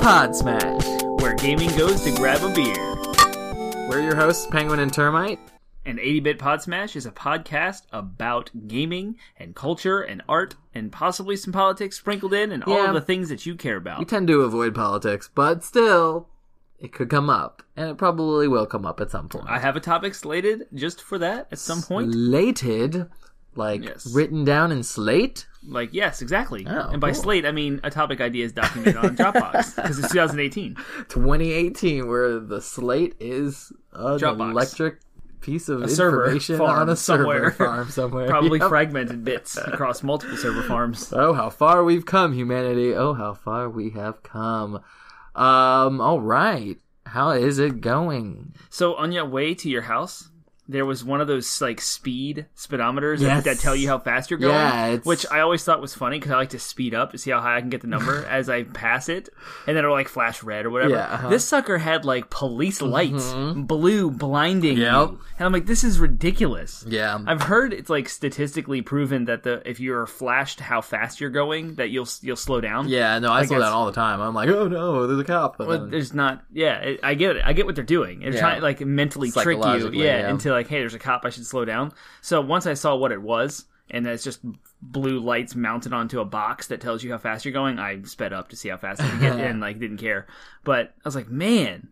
Podsmash, where gaming goes to grab a beer. We're your hosts, Penguin and Termite. And 80-Bit Podsmash is a podcast about gaming and culture and art and possibly some politics sprinkled in and all of the things that you care about. We tend to avoid politics, but still, it could come up. And it probably will come up at some point. I have a topic slated just for that at some point. Slated? Like, yes. Written down in slate? Like, yes, exactly. Oh, and by cool. slate, I mean a topic idea is documented on Dropbox, because it's 2018. 2018, where the slate is an Dropbox. Electric piece of server information farm on a server somewhere. farm somewhere. Probably Yep. fragmented bits across multiple server farms. Oh, how far we've come, humanity. Oh, how far we have come. All right. How is it going? So on your way to your house, there was one of those like speedometers Yes. that tell you how fast you're going, Yeah, which I always thought was funny because I like to speed up to see how high I can get the number as I pass it, and then it'll like flash red or whatever. Yeah, uh-huh. This sucker had like police lights, blue, blinding Yep. you, and I'm like, this is ridiculous. Yeah. I've heard it's like statistically proven that if you're flashed how fast you're going, that you'll slow down. Yeah, no, I Like slow down it's- all the time. I'm like, oh no, there's a cop. And Well, then- there's not. Yeah, I get it. I get what they're doing. They're Yeah. trying to like mentally trick you. Psychologically, yeah. Into like, hey, there's a cop. I should slow down. So once I saw what it was, and that it's just blue lights mounted onto a box that tells you how fast you're going, I sped up to see how fast I could get, and like didn't care. But I was like, man,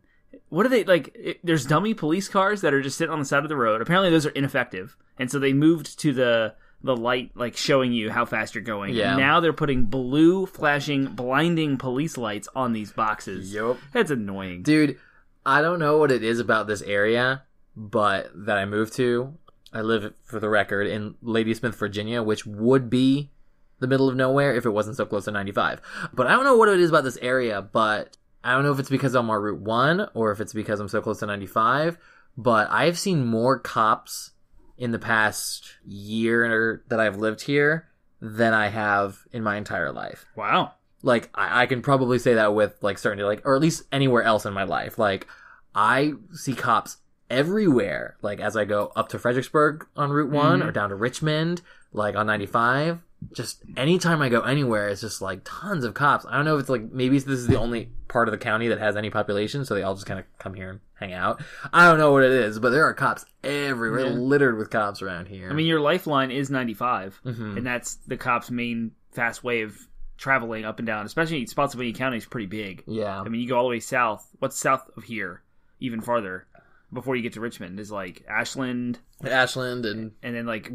what are they like? There's dummy police cars that are just sitting on the side of the road. Apparently, those are ineffective, and so they moved to the light like showing you how fast you're going. Yeah. Now they're putting blue flashing blinding police lights on these boxes. Yup. That's annoying. Dude, I don't know what it is about this area, but that I moved to. I live, for the record, in Ladysmith, Virginia, which would be the middle of nowhere if it wasn't so close to 95. But I don't know what it is about this area, but I don't know if it's because I'm on Route 1 or if it's because I'm so close to 95, but I've seen more cops in the past year that I've lived here than I have in my entire life. Wow. Like, I can probably say that with, like, certainty, like, or at least anywhere else in my life. Like, I see cops everywhere. Like, as I go up to Fredericksburg on Route 1 or down to Richmond, like, on 95. Just anytime I go anywhere, it's just, like, tons of cops. I don't know if it's, like, maybe this is the only part of the county that has any population, so they all just kind of come here and hang out. I don't know what it is, but there are cops everywhere, littered with cops around here. I mean, your lifeline is 95, and that's the cops' main fast way of traveling up and down, especially Spotsylvania County is pretty big. Yeah. I mean, you go all the way south. What's south of here? Even farther. Before you get to Richmond is like Ashland and then like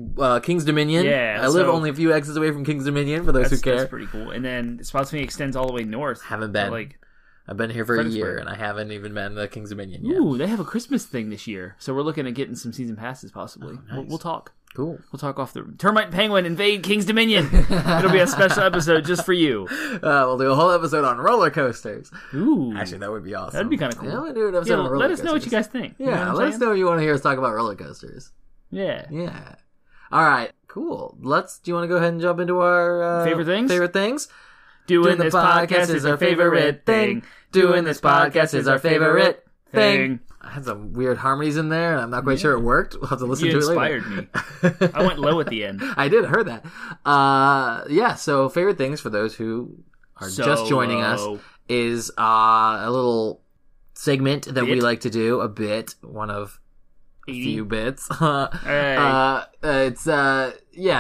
King's Dominion. Yeah, I live so- only a few exits away from King's Dominion, for those who care. that's pretty cool. And then Spotsylvania extends all the way north. Haven't been. Like, I've been here for a year, Fredericksburg. and I haven't even been to King's Dominion yet. ooh, they have a Christmas thing this year, so we're looking at getting some season passes possibly. Oh, nice. We'll talk. Cool. We'll talk off the Termite and Penguin invade King's Dominion. It'll be a special episode just for you. We'll do a whole episode on roller coasters. Ooh, Actually, that would be awesome. that'd be kind of cool. Yeah, we'll do an episode Yeah, on roller let us know what coasters. you guys think. You know Yeah, what I'm let us saying? know if you want to hear us talk about roller coasters. Yeah. Yeah. All right. Cool. Do you want to go ahead and jump into our Favorite things? Favorite things. Doing this podcast is our favorite thing. Doing this podcast is our favorite thing. I had some weird harmonies in there, and I'm not quite sure it worked. We'll have to listen You to it later. inspired me. I went low at the end. I did, heard that. Yeah, so favorite things for those who are just joining us Solo. is a little segment that we Bit? like to do, a bit, one of a 80? few bits. Hey. It's a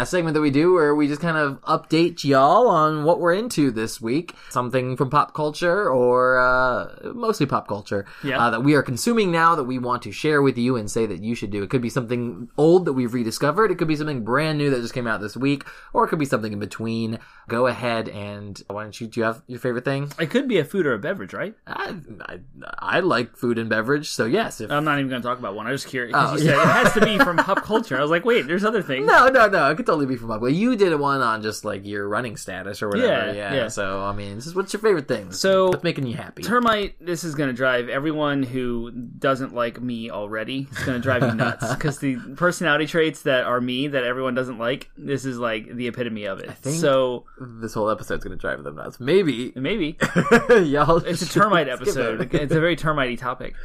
segment that we do where we just kind of update y'all on what we're into this week. Something from pop culture or mostly pop culture that we are consuming now that we want to share with you and say that you should do. It could be something old that we've rediscovered. It could be something brand new that just came out this week, or it could be something in between. Go ahead and do you have your favorite thing? It could be a food or a beverage, right? I like food and beverage, so yes. If I'm not even going to talk about one. I was just curious because you said it has to be from pop culture. I was like, wait, there's other things. No. It could totally be from up. Well, you did one on just like your running status or whatever. Yeah. So I mean, what's your favorite thing? So what's making you happy? Termite, this is going to drive everyone who doesn't like me already. It's going to drive you nuts because the personality traits that are me that everyone doesn't like. This is like the epitome of it. I think so this whole episode's going to drive them nuts. Maybe. Y'all. It's a termite skip episode. it. It's a very termite-y topic.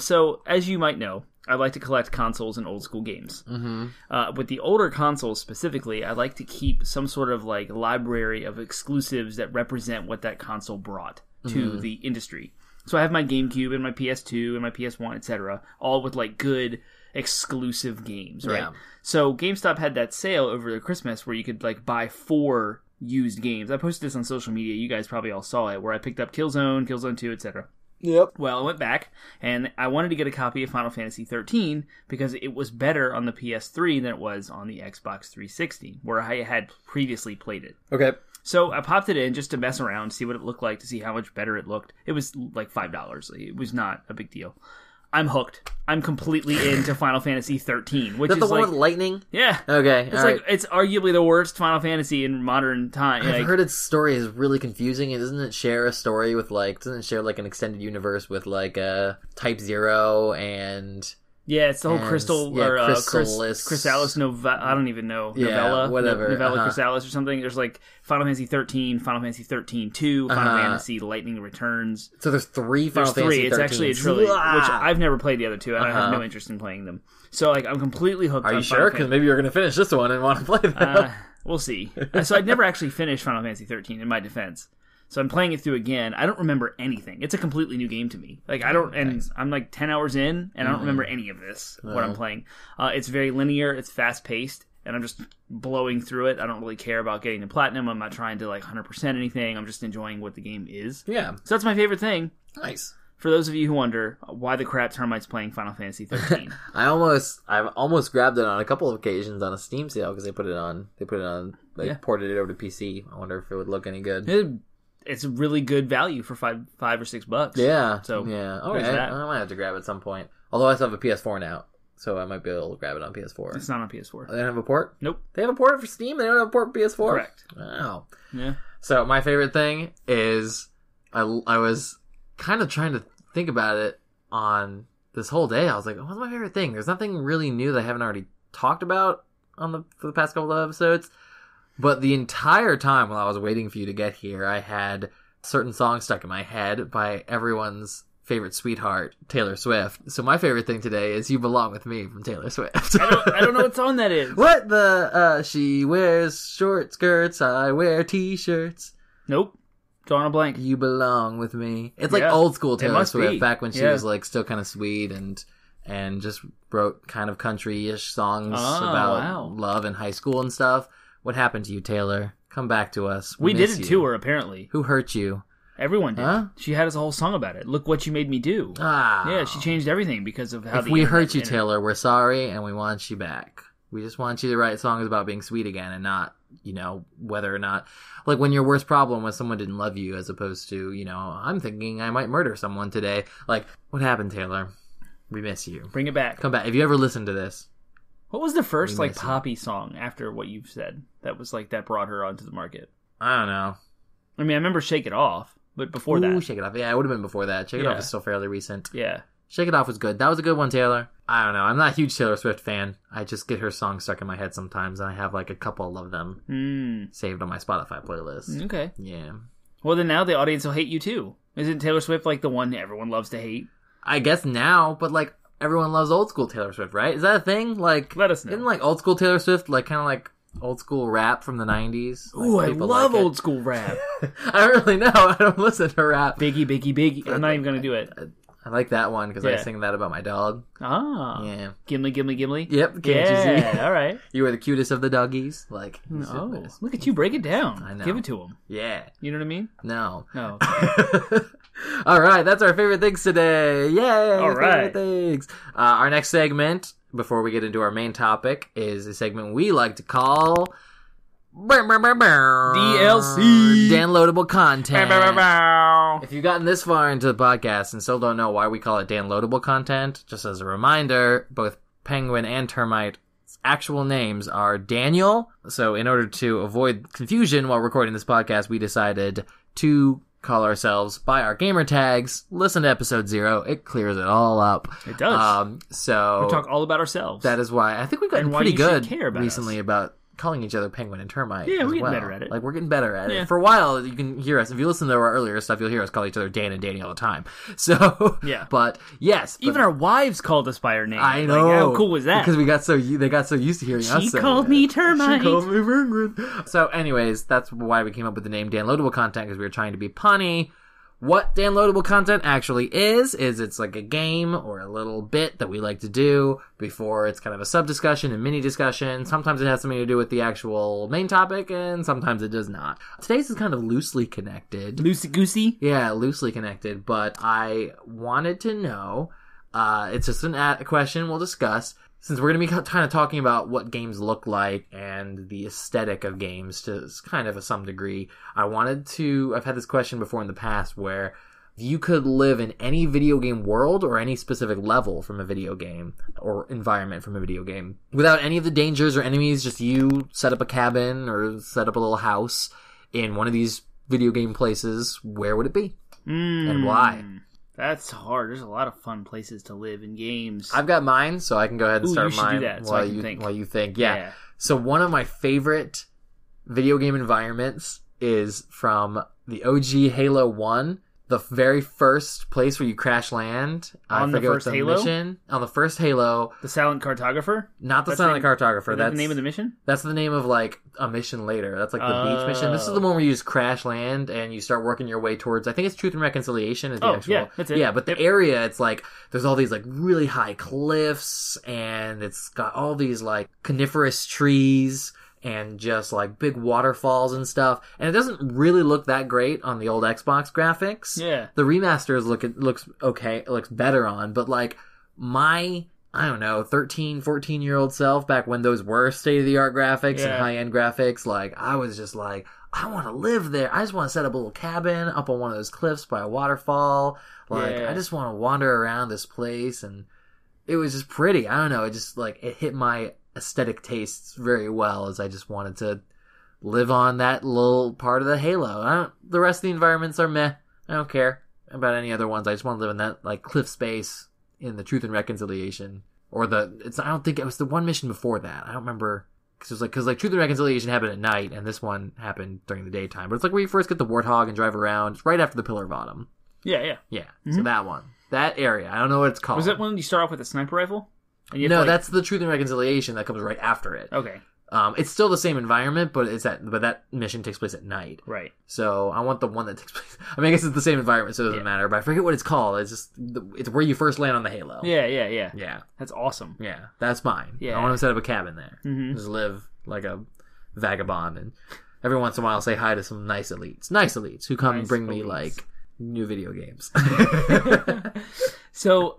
So as you might know, I like to collect consoles and old school games. Mm-hmm. With the older consoles specifically, I like to keep some sort of like library of exclusives that represent what that console brought. to the industry. So I have my GameCube and my PS2 and my PS1, etc., all with like good exclusive games, right? Yeah. So GameStop had that sale over the Christmas where you could like buy 4 used games. I posted this on social media. You guys probably all saw it, where I picked up Killzone 2, etc. Yep. Well, I went back, and I wanted to get a copy of Final Fantasy 13 because it was better on the PS3 than it was on the Xbox 360, where I had previously played it. Okay. So I popped it in just to mess around, see what it looked like, to see how much better it looked. It was like $5. It was not a big deal. I'm hooked. I'm completely into Final Fantasy 13, which Is that is the one like... with lightning? Yeah. Okay. It's like it's arguably the worst Final Fantasy in modern time. I've Like, heard its story is really confusing. And doesn't it share a story with like? Doesn't it share like an extended universe with like Type 0 and? yeah, it's the whole And- Crystal yeah, or Chrysalis. Chrysalis Nova. I don't even know. Yeah, Novella, whatever, Novella Chrysalis or something. There's like Final Fantasy 13, Final Fantasy 13 2, Final Fantasy Lightning Returns. So there's 3 There's Final Fantasy 3. It's 13s. actually a trilogy, which Ah! I've never played the other 2. And I have no interest in playing them. So like I'm completely hooked. Are on you Final sure? Because maybe you're going to finish this one and want to play that. We'll see. So I'd never actually finished Final Fantasy 13 in my defense. So I'm playing it through again. I don't remember anything. It's a completely new game to me. Like and I'm like 10 hours in, and I don't remember any of this, what I'm playing. It's very linear, it's fast paced, and I'm just blowing through it. I don't really care about getting the platinum. I'm not trying to like 100% anything. I'm just enjoying what the game is. Yeah. So that's my favorite thing. Nice. For those of you who wonder why the crap Termite's playing Final Fantasy 13. I've almost grabbed it on a couple of occasions on a Steam sale because they put it on, ported it over to PC. I wonder if it would look any good. It's a really good value for $5 or $6. Yeah. So yeah. All there's right. that. I might have to grab it at some point. Although I still have a PS4 now, so I might be able to grab it on PS4. It's not on PS4. They don't have a port? Nope. They have a port for Steam? They don't have a port for PS4? Correct. Wow. Yeah. So my favorite thing is I was kind of trying to think about it on this whole day. I was like, what's my favorite thing? There's nothing really new that I haven't already talked about for the past couple of episodes. But the entire time while I was waiting for you to get here, I had certain songs stuck in my head by everyone's favorite sweetheart, Taylor Swift. So my favorite thing today is You Belong With Me from Taylor Swift. I don't know what song that is. What she wears short skirts, I wear t-shirts. Nope. Drawing a blank. You Belong With Me. It's like Yeah. old school It Taylor must Swift, be. back when she Yeah. was like still kind of sweet and just wrote kind of country-ish songs Oh, about wow. love in high school and stuff. What happened to you, Taylor? Come back to us. We did miss it you. to her, apparently. Who hurt you? Everyone did. Huh? She had us a whole song about it. Look what you made me do. Ah. Yeah, she changed everything because of how If the we internet- hurt you, Taylor, we're sorry and we want you back. We just want you to write songs about being sweet again and not, whether or not, like when your worst problem was someone didn't love you as opposed to, I'm thinking I might murder someone today. Like, what happened, Taylor? We miss you. Bring it back. Come back. If you ever listened to this. What was the first We like miss you. poppy song after what you've said that was like that brought her onto the market? I don't know. I mean, I remember Shake It Off, but before that. Shake It Off. Yeah, it would have been before that. Shake It Yeah. Off is still fairly recent. Yeah. Shake It Off was good. That was a good one, Taylor. I don't know. I'm not a huge Taylor Swift fan. I just get her songs stuck in my head sometimes, and I have like a couple of them saved on my Spotify playlist. Okay. Yeah. Well, then now the audience will hate you too. Isn't Taylor Swift like the one everyone loves to hate? I guess now, but like everyone loves old school Taylor Swift, right? Is that a thing? Like, Let us know. Isn't like old school Taylor Swift like kind of like old school rap from the 90s? Like, Ooh, I people love like it. old school rap. I don't really know. I don't listen to rap. Biggie, Biggie, Biggie. I'm not even going to do it. I like that one because I Yeah. sing that about my dog. Ah. Yeah. Gimli, Gimli, Gimli. Yep. Can't Yeah, you see? all right. You were the cutest of the doggies. Like, Oh, look at you break it down. I know. Give it to him. yeah. You know what I mean? No. No. All right, that's our favorite things today. Yay! All right. Favorite things. Our next segment, before we get into our main topic, is a segment we like to call DLC. Downloadable content. If you've gotten this far into the podcast and still don't know why we call it downloadable content, just as a reminder, both Penguin and Termite's actual names are Daniel. So in order to avoid confusion while recording this podcast, we decided to call ourselves by our gamer tags. Listen to episode 0. It clears it all up. It does. So We talk all about ourselves. that is why I think we've gotten And why pretty you should good care about recently us. about calling each other Penguin and Termite. Yeah, as we're getting well. better at it. Like, we're getting better at Yeah. it. For a while, you can hear us. If you listen to our earlier stuff, you'll hear us call each other Dan and Danny all the time. So, Yeah. But yes, Even our wives called us by our name. I know. Like, how cool was that? Because they got so used to hearing us. She say called it. me Termite. She called me Penguin. So, anyways, that's why we came up with the name Downloadable Content, because we were trying to be punny what downloadable content actually is it's like a game or a little bit that we like to do before it's kind of a sub-discussion and mini-discussion. Sometimes it has something to do with the actual main topic, and sometimes it does not. Today's is kind of loosely connected. Loosey-goosey? Yeah, loosely connected, but I wanted to know, it's just a question we'll discuss, since we're going to be kind of talking about what games look like and the aesthetic of games to kind of some degree. I've had this question before in the past where you could live in any video game world or any specific level from a video game or environment from a video game without any of the dangers or enemies, just you set up a cabin or set up a little house in one of these video game places. Where would it be? And why? That's hard. There's a lot of fun places to live in games. I've got mine, so I can go ahead and start mine do that, so while you think. Yeah. So one of my favorite video game environments is from the OG Halo 1. The very first place where you crash land. On the first Halo? Mission. On the first Halo. The Silent Cartographer? Not the Silent Cartographer. That's the name of the mission? That's the name of, like, a mission later. That's, like, the beach mission. This is the one where you just crash land and you start working your way towards, I think it's Truth and Reconciliation is the actual. Yeah, that's it. Yeah, but the area, it's like, there's all these, like, really high cliffs, and it's got all these, like, coniferous trees, and just like big waterfalls and stuff, and it doesn't really look that great on the old Xbox graphics. Yeah, the remasters looks okay, it looks better on, but like my, I don't know, 13, 14-year-old self back when those were state-of-the-art graphics and high-end graphics, like I was just like, I want to live there. I just want to set up a little cabin up on one of those cliffs by a waterfall. Like I just want to wander around this place, and it was just pretty. I don't know, it just like it hit my aesthetic tastes very well, as I just wanted to live on that little part of the Halo. The rest of the environments are meh. I don't care about any other ones. I just want to live in that like cliff space in the Truth and Reconciliation, or I don't think it was the one mission before that. I don't remember, because Truth and Reconciliation happened at night, and this one happened during the daytime. But it's like where you first get the Warthog and drive around. It's right after the Pillar of Autumn. Yeah. Mm-hmm. So that one, that area. I don't know what it's called. Was that when you start off with a sniper rifle? No, that's the Truth and Reconciliation that comes right after it. Okay. It's still the same environment, but that mission takes place at night. Right. So I want the one that takes place. I mean, I guess it's the same environment, so it doesn't matter. But I forget what it's called. It's just it's where you first land on the Halo. Yeah. Yeah. That's awesome. Yeah, that's mine. Yeah. I want to set up a cabin there. Mm-hmm. Just live like a vagabond, and every once in a while say hi to some nice elites who come and bring me like new video games. So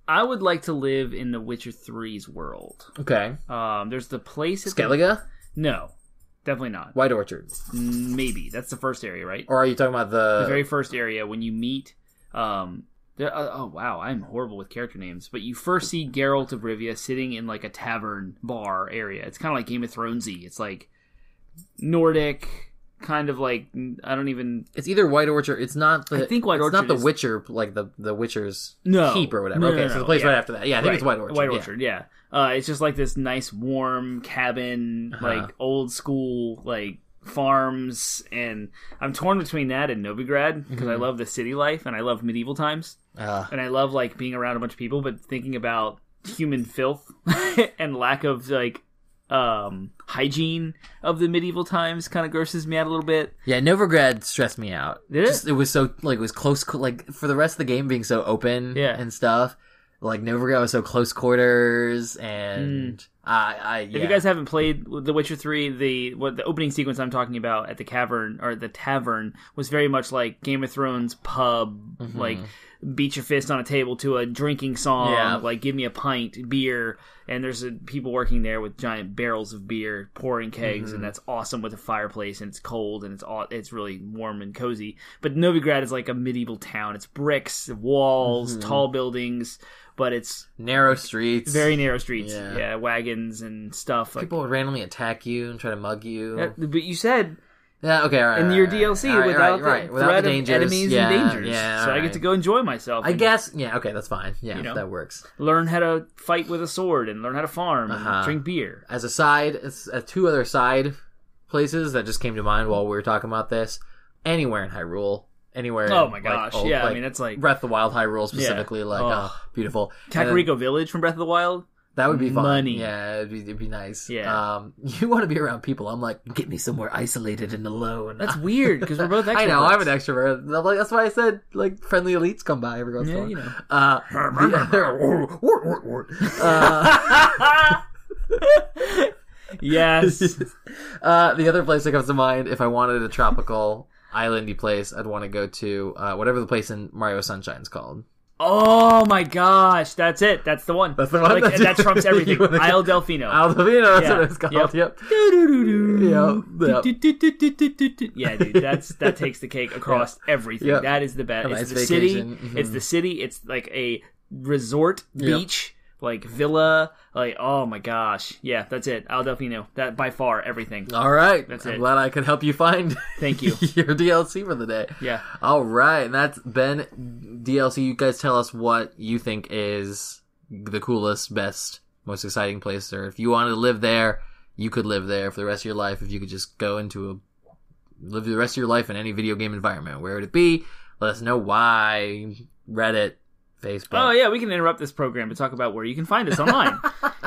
I would like to live in The Witcher 3's world. Okay. There's the place... Skellige? No. Definitely not. White Orchard? Maybe. That's the first area, right? Or are you talking about the very first area when you meet... oh, wow. I'm horrible with character names. But you first see Geralt of Rivia sitting in like a tavern bar area. It's kind of like Game of Thronesy. It's like Nordic... kind of like it's either White Orchard. It's not the. I think White Orchard. It's not the Witcher, like the Witcher's no. keep or whatever. No, okay, so the place right after that. Yeah, I think it's White Orchard. White Orchard, yeah. It's just like this nice warm cabin, like old school like farms, and I'm torn between that and Novigrad because I love the city life and I love medieval times, and I love like being around a bunch of people, but thinking about human filth and lack of like hygiene of the medieval times kind of grosses me out a little bit. Yeah, Novigrad stressed me out. Did it? It was so like it was close, like for the rest of the game being so open and stuff. Like Novigrad was so close quarters, and If you guys haven't played The Witcher 3, the opening sequence I'm talking about at the cavern or the tavern was very much like Game of Thrones pub, like beat your fist on a table to a drinking song, like give me a pint, beer, and there's people working there with giant barrels of beer, pouring kegs, and that's awesome with a fireplace, and it's cold, and it's really warm and cozy. But Novigrad is like a medieval town. It's bricks, walls, tall buildings, but it's narrow streets, very narrow streets. Yeah, wagons and stuff. People would randomly attack you and try to mug you. Yeah, but you said. Yeah, okay, all right. In your DLC, without the threat the of enemies and dangers. Yeah, so I get to go enjoy myself. I guess, okay, that's fine. Yeah, that works. Learn how to fight with a sword and learn how to farm and drink beer. As a side, two other side places that just came to mind while we were talking about this. Anywhere in Hyrule. Anywhere. Oh my gosh, I mean, it's like... Breath of the Wild Hyrule specifically, beautiful. Kakariko Village from Breath of the Wild? That would be fun. Money. Yeah, it'd be nice. Yeah. You want to be around people. I'm like, get me somewhere isolated and alone. That's weird because we're both extroverts. I know, I'm an extrovert. I'm like, that's why I said, like, friendly elites come by every once in a while. You know. Yes. The other place that comes to mind, if I wanted a tropical islandy place, I'd want to go to whatever the place in Mario Sunshine's called. Oh my gosh, that's it. That's the one. That's the one. Like, that trumps everything. Isle Delfino. Isle Delfino, that's what it's called. Yep. Yeah, dude, that takes the cake across everything. Yep. That is the best. Nice It's the vacation. city. Mm-hmm. It's the city. It's like a resort beach. Like villa, like oh my gosh, yeah, that's it. Isle Delfino, that by far everything. All right, That's I'm it. glad I could help you find. Thank you. Your DLC for the day. Yeah. All right, and that's Ben DLC. You guys tell us what you think is the coolest, best, most exciting place, or if you wanted to live there, you could live there for the rest of your life. If you could just go live the rest of your life in any video game environment, where would it be? Let us know why. Reddit. Facebook. Oh yeah, we can interrupt this program to talk about where you can find us online.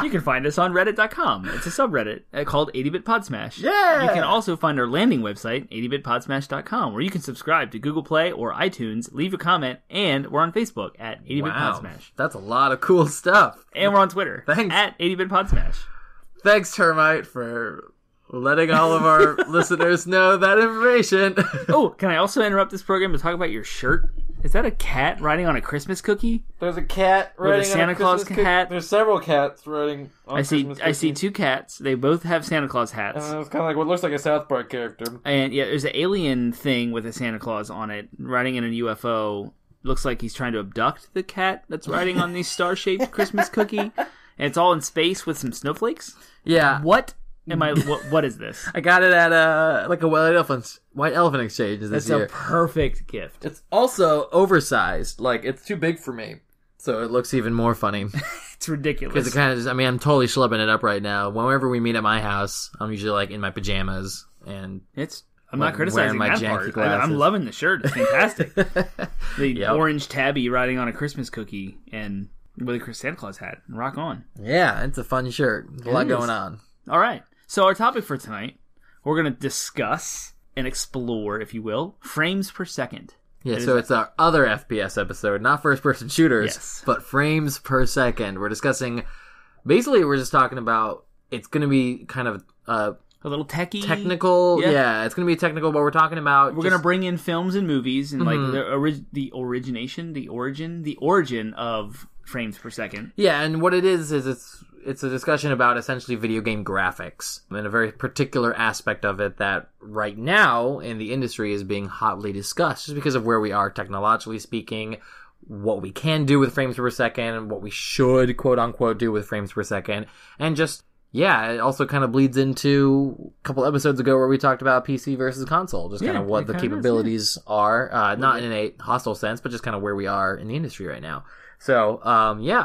You can find us on reddit.com. It's a subreddit called 80-bit Podsmash. Yeah! You can also find our landing website, 80bitpodsmash.com, where you can subscribe to Google Play or iTunes, leave a comment, and we're on Facebook at 80-bit Wow, Podsmash. that's a lot of cool stuff. And we're on Twitter Thanks. at 80-bit Podsmash. Thanks, Termite, for letting all of our listeners know that information. Oh, can I also interrupt this program to talk about your shirt? Is that a cat riding on a Christmas cookie? There's a cat riding With a Santa Claus hat. There's several cats riding on I see two cats. They both have Santa Claus hats. It's kind of like what looks like a South Park character. And yeah, there's an alien thing with a Santa Claus on it, riding in a UFO. Looks like he's trying to abduct the cat that's riding on the star-shaped Christmas cookie. And it's all in space with some snowflakes. Yeah. What am I? What is this? I got it at like a white elephant exchange this That's year. a perfect gift. It's also oversized. Like, it's too big for me. So it looks even more funny. It's ridiculous. Because it kind of just, I'm totally schlepping it up right now. Whenever we meet at my house, I'm usually like in my pajamas and I'm not criticizing my that janky part. glasses. I'm loving the shirt. It's fantastic. The orange tabby riding on a Christmas cookie and with a Santa Claus hat. Rock on. Yeah, it's a fun shirt. There's a lot going on. All right. So our topic for tonight, we're going to discuss and explore, if you will, frames per second. Yeah, so it's our other FPS episode, not first-person shooters, but frames per second. We're discussing, basically we're just talking about, it's going to be kind of a little techie. technical. Yeah, it's going to be technical, but we're talking about... We're going to bring in films and movies and like the origin of frames per second. Yeah, and what it is it's a discussion about essentially video game graphics and a very particular aspect of it that right now in the industry is being hotly discussed just because of where we are technologically speaking, what we can do with frames per second, and what we should quote unquote do with frames per second, and just it also kind of bleeds into a couple episodes ago where we talked about PC versus console, just kind of what the capabilities are, not in a hostile sense, but just kind of where we are in the industry right now. So,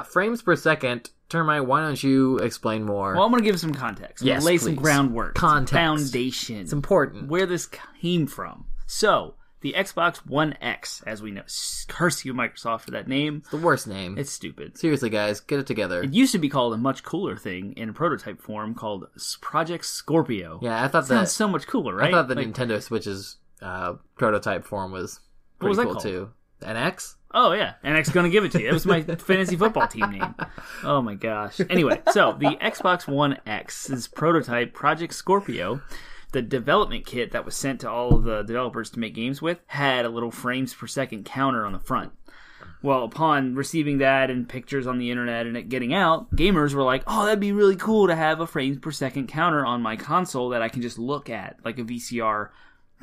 frames per second. Termite, why don't you explain more? Well, I'm going to give some context. I'm Yes, lay please. some groundwork. Context. Foundation. It's important. Where this came from. So, the Xbox One X, as we know. Curse you, Microsoft, for that name. It's the worst name. It's stupid. Seriously, guys, get it together. It used to be called a much cooler thing in prototype form called Project Scorpio. Yeah, I thought Sounds so much cooler, right? I thought the Nintendo Switch's prototype form was pretty cool too. NX? Oh, yeah. NX gonna give it to you. It was my fantasy football team name. Oh, my gosh. Anyway, so the Xbox One X's prototype, Project Scorpio, the development kit that was sent to all of the developers to make games with, had a little frames per second counter on the front. Well, upon receiving that and pictures on the internet and it getting out, gamers were like, oh, that'd be really cool to have a frames per second counter on my console that I can just look at, like a VCR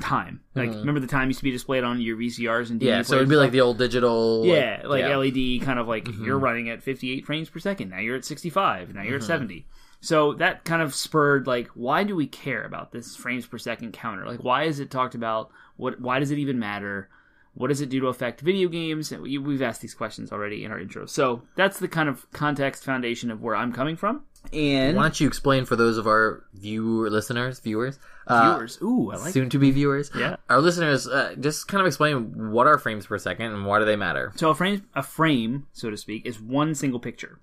time. Like, remember the time used to be displayed on your VCRs and DVD Yeah, so it'd be like the old digital... LED kind of like, you're running at 58 frames per second, now you're at 65, now you're at 70. So that kind of spurred, like, why do we care about this frames per second counter? Like, why is it talked about? Why does it even matter? What does it do to affect video games? We've asked these questions already in our intro. So that's the kind of context foundation of where I'm coming from. And why don't you explain for those of our viewers, ooh, I like soon-to-be viewers, our listeners, just kind of explain what are frames per second and why do they matter? So a frame, so to speak, is one single picture.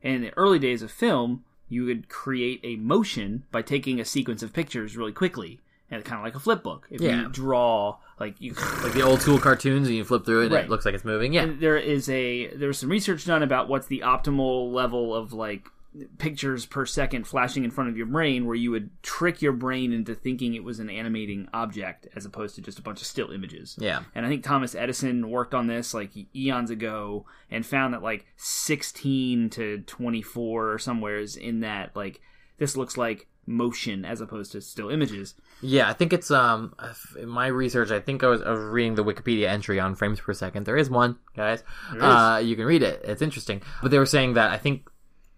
And in the early days of film, you would create a motion by taking a sequence of pictures really quickly. And kind of like a flip book. If you draw, like the old school cartoons, and you flip through it, and it looks like it's moving. Yeah, and there's some research done about what's the optimal level of like pictures per second flashing in front of your brain, where you would trick your brain into thinking it was an animating object as opposed to just a bunch of still images. Yeah, and I think Thomas Edison worked on this like eons ago and found that like 16 to 24 or somewhere is in that like this looks like motion as opposed to still images. Yeah, I think it's in my research, I think I was reading the Wikipedia entry on frames per second. There is one, guys. You can read it. It's interesting. But they were saying that I think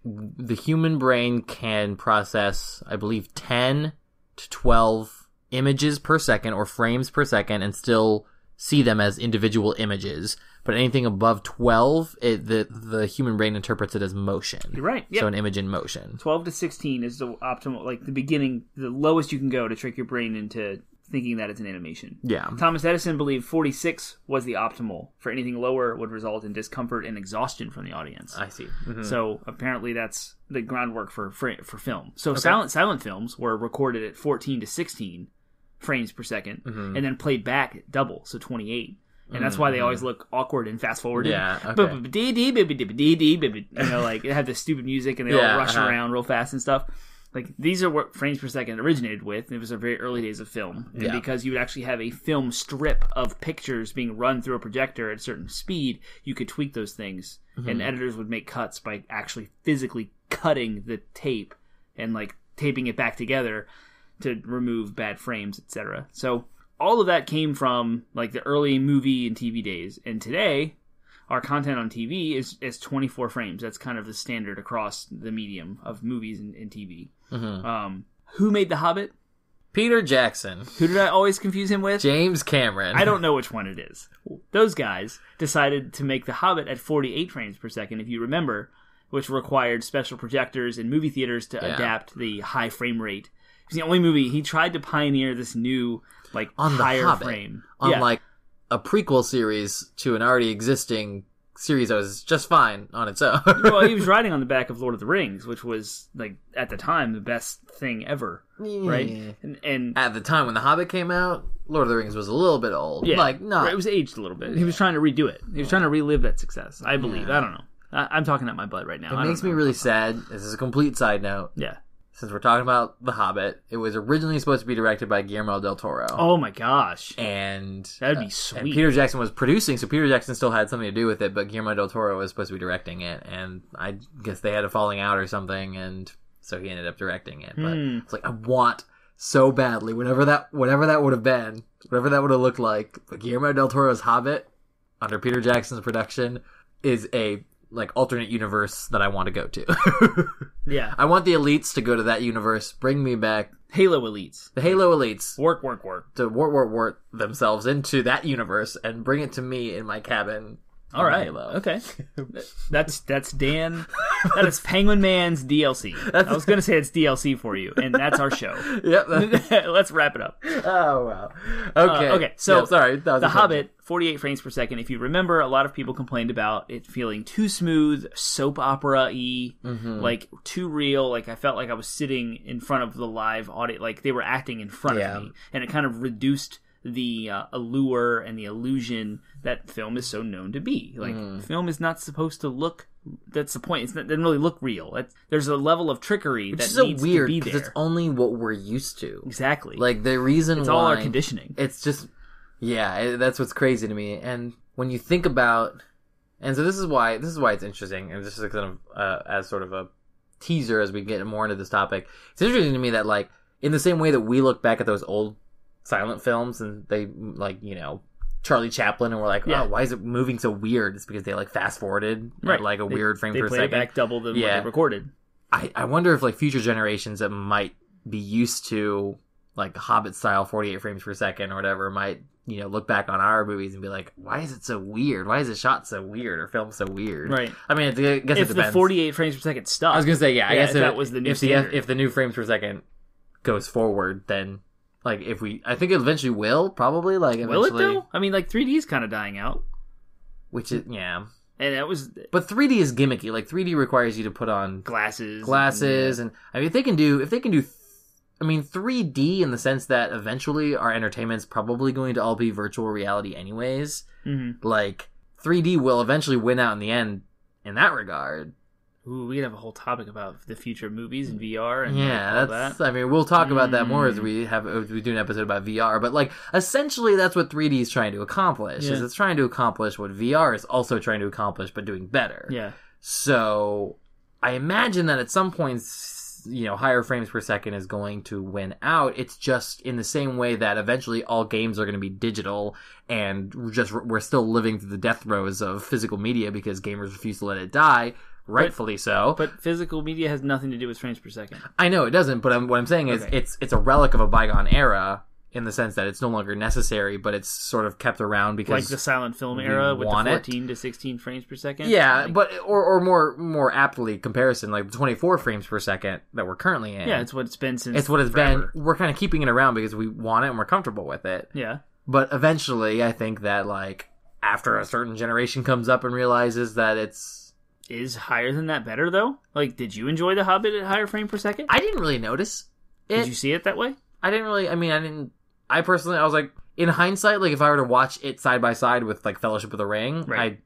the human brain can process, I believe, 10 to 12 images per second or frames per second and still see them as individual images. But anything above 12, the human brain interprets it as motion. You're right. Yep. So an image in motion. 12 to 16 is the optimal, like the beginning, the lowest you can go to trick your brain into thinking that it's an animation. Yeah. Thomas Edison believed 46 was the optimal. For anything lower would result in discomfort and exhaustion from the audience. I see. Mm-hmm. So apparently that's the groundwork for film. So silent films were recorded at 14 to 16 frames per second, and then played back at double, so 28. And that's why they always look awkward and fast forwarded. Yeah, okay. You know, like it had this stupid music and they all rush around real fast and stuff. Like these are what frames per second originated with. It was the very early days of film. And because you would actually have a film strip of pictures being run through a projector at a certain speed, you could tweak those things. And editors would make cuts by actually physically cutting the tape and like taping it back together to remove bad frames, etc. So all of that came from like the early movie and TV days. And today, our content on TV is 24 frames. That's kind of the standard across the medium of movies and TV. Who made The Hobbit? Peter Jackson. Who did I always confuse him with? James Cameron. I don't know which one it is. Those guys decided to make The Hobbit at 48 frames per second, if you remember, which required special projectors in movie theaters to adapt the high frame rate. It was the only movie. He tried to pioneer this new, like, higher frame. On, like, a prequel series to an already existing series that was just fine on its own. Well, he was riding on the back of Lord of the Rings, which was, like, at the time, the best thing ever, right? And at the time when The Hobbit came out, Lord of the Rings was a little bit old. Yeah, like, not... It was aged a little bit. He was trying to redo it. He was trying to relive that success, I believe. I don't know. I'm talking at my butt right now. It makes me really sad. This is a complete side note. Yeah. Since we're talking about The Hobbit, it was originally supposed to be directed by Guillermo del Toro. Oh my gosh. And that'd be sweet. And Peter Jackson was producing, so Peter Jackson still had something to do with it, but Guillermo del Toro was supposed to be directing it, and I guess they had a falling out or something, and so he ended up directing it. But it's like, I want so badly, whatever that would have been, whatever that would have looked like, but Guillermo del Toro's Hobbit, under Peter Jackson's production, is a like alternate universe that I want to go to. Yeah. I want the elites to go to that universe, bring me back. Halo elites. The Halo elites. Work. To work themselves into that universe and bring it to me in my cabin. All right. Halo. Okay. That's Dan. That is Penguin Man's DLC. I was going to say it's DLC for you, and that's our show. Yep. Let's wrap it up. Oh, wow. Okay. Okay, so sorry. The Hobbit, 48 frames per second. If you remember, a lot of people complained about it feeling too smooth, soap opera-y, like too real. Like I felt like I was sitting in front of the live audience, like they were acting in front of me, and it kind of reduced the allure and the illusion that film is so known to be. Like film is not supposed to look. That's the point. It doesn't really look real. There's a level of trickery that needs to be there. Which is so weird because it's only what we're used to. Exactly. Like the reason it's why all our conditioning. It's just that's what's crazy to me. And when you think about, and so this is why it's interesting. And this is kind of as sort of a teaser as we get more into this topic. It's interesting to me that like in the same way that we look back at those old silent films and they like, you know, Charlie Chaplin, and we're like, oh, why is it moving so weird? It's because they like fast forwarded at like a weird frame per second. They played it back double than what they recorded. I wonder if like future generations that might be used to like Hobbit style 48 frames per second or whatever might, you know, look back on our movies and be like, why is it so weird? Why is it shot so weird or filmed so weird? Right. I mean, I guess it depends. If the 48 frames per second stuck. I was gonna say, I guess that was the new standard. If the new frames per second goes forward, then like I think it eventually will, probably. Like, eventually, will it though? I mean, like 3D is kind of dying out. Which is, yeah. And that was But 3D is gimmicky. Like 3D requires you to put on glasses, and I mean if they can do 3D in the sense that eventually our entertainment's probably going to all be virtual reality anyways. Mm-hmm. Like 3D will eventually win out in the end in that regard. Ooh, we could have a whole topic about the future of movies and VR and yeah, all that. I mean, we'll talk about that more as we do an episode about VR. But like, essentially, that's what 3D is trying to accomplish. Is it's trying to accomplish what VR is also trying to accomplish, but doing better. Yeah. So I imagine that at some points, higher frames per second is going to win out. It's just in the same way that eventually all games are going to be digital, and we're still living through the death throes of physical media because gamers refuse to let it die. Rightfully so. But physical media has nothing to do with frames per second. I know it doesn't, but what I'm saying is it's a relic of a bygone era in the sense that it's no longer necessary, but it's sort of kept around because... Like the silent film era with the 14 to 16 frames per second? Yeah, but or more aptly comparison, like the 24 frames per second that we're currently in. Yeah, it's what it's been since It's what it's forever. been. We're kind of keeping it around because we want it and we're comfortable with it. Yeah. But eventually, I think that, like, after a certain generation comes up and realizes that it's... Is higher than that better, though? Like, did you enjoy The Hobbit at higher frame per second? I didn't really notice it. Did you see it that way? I didn't really... I personally, I was like, in hindsight, like, if I were to watch it side by side with, like, Fellowship of the Ring, right.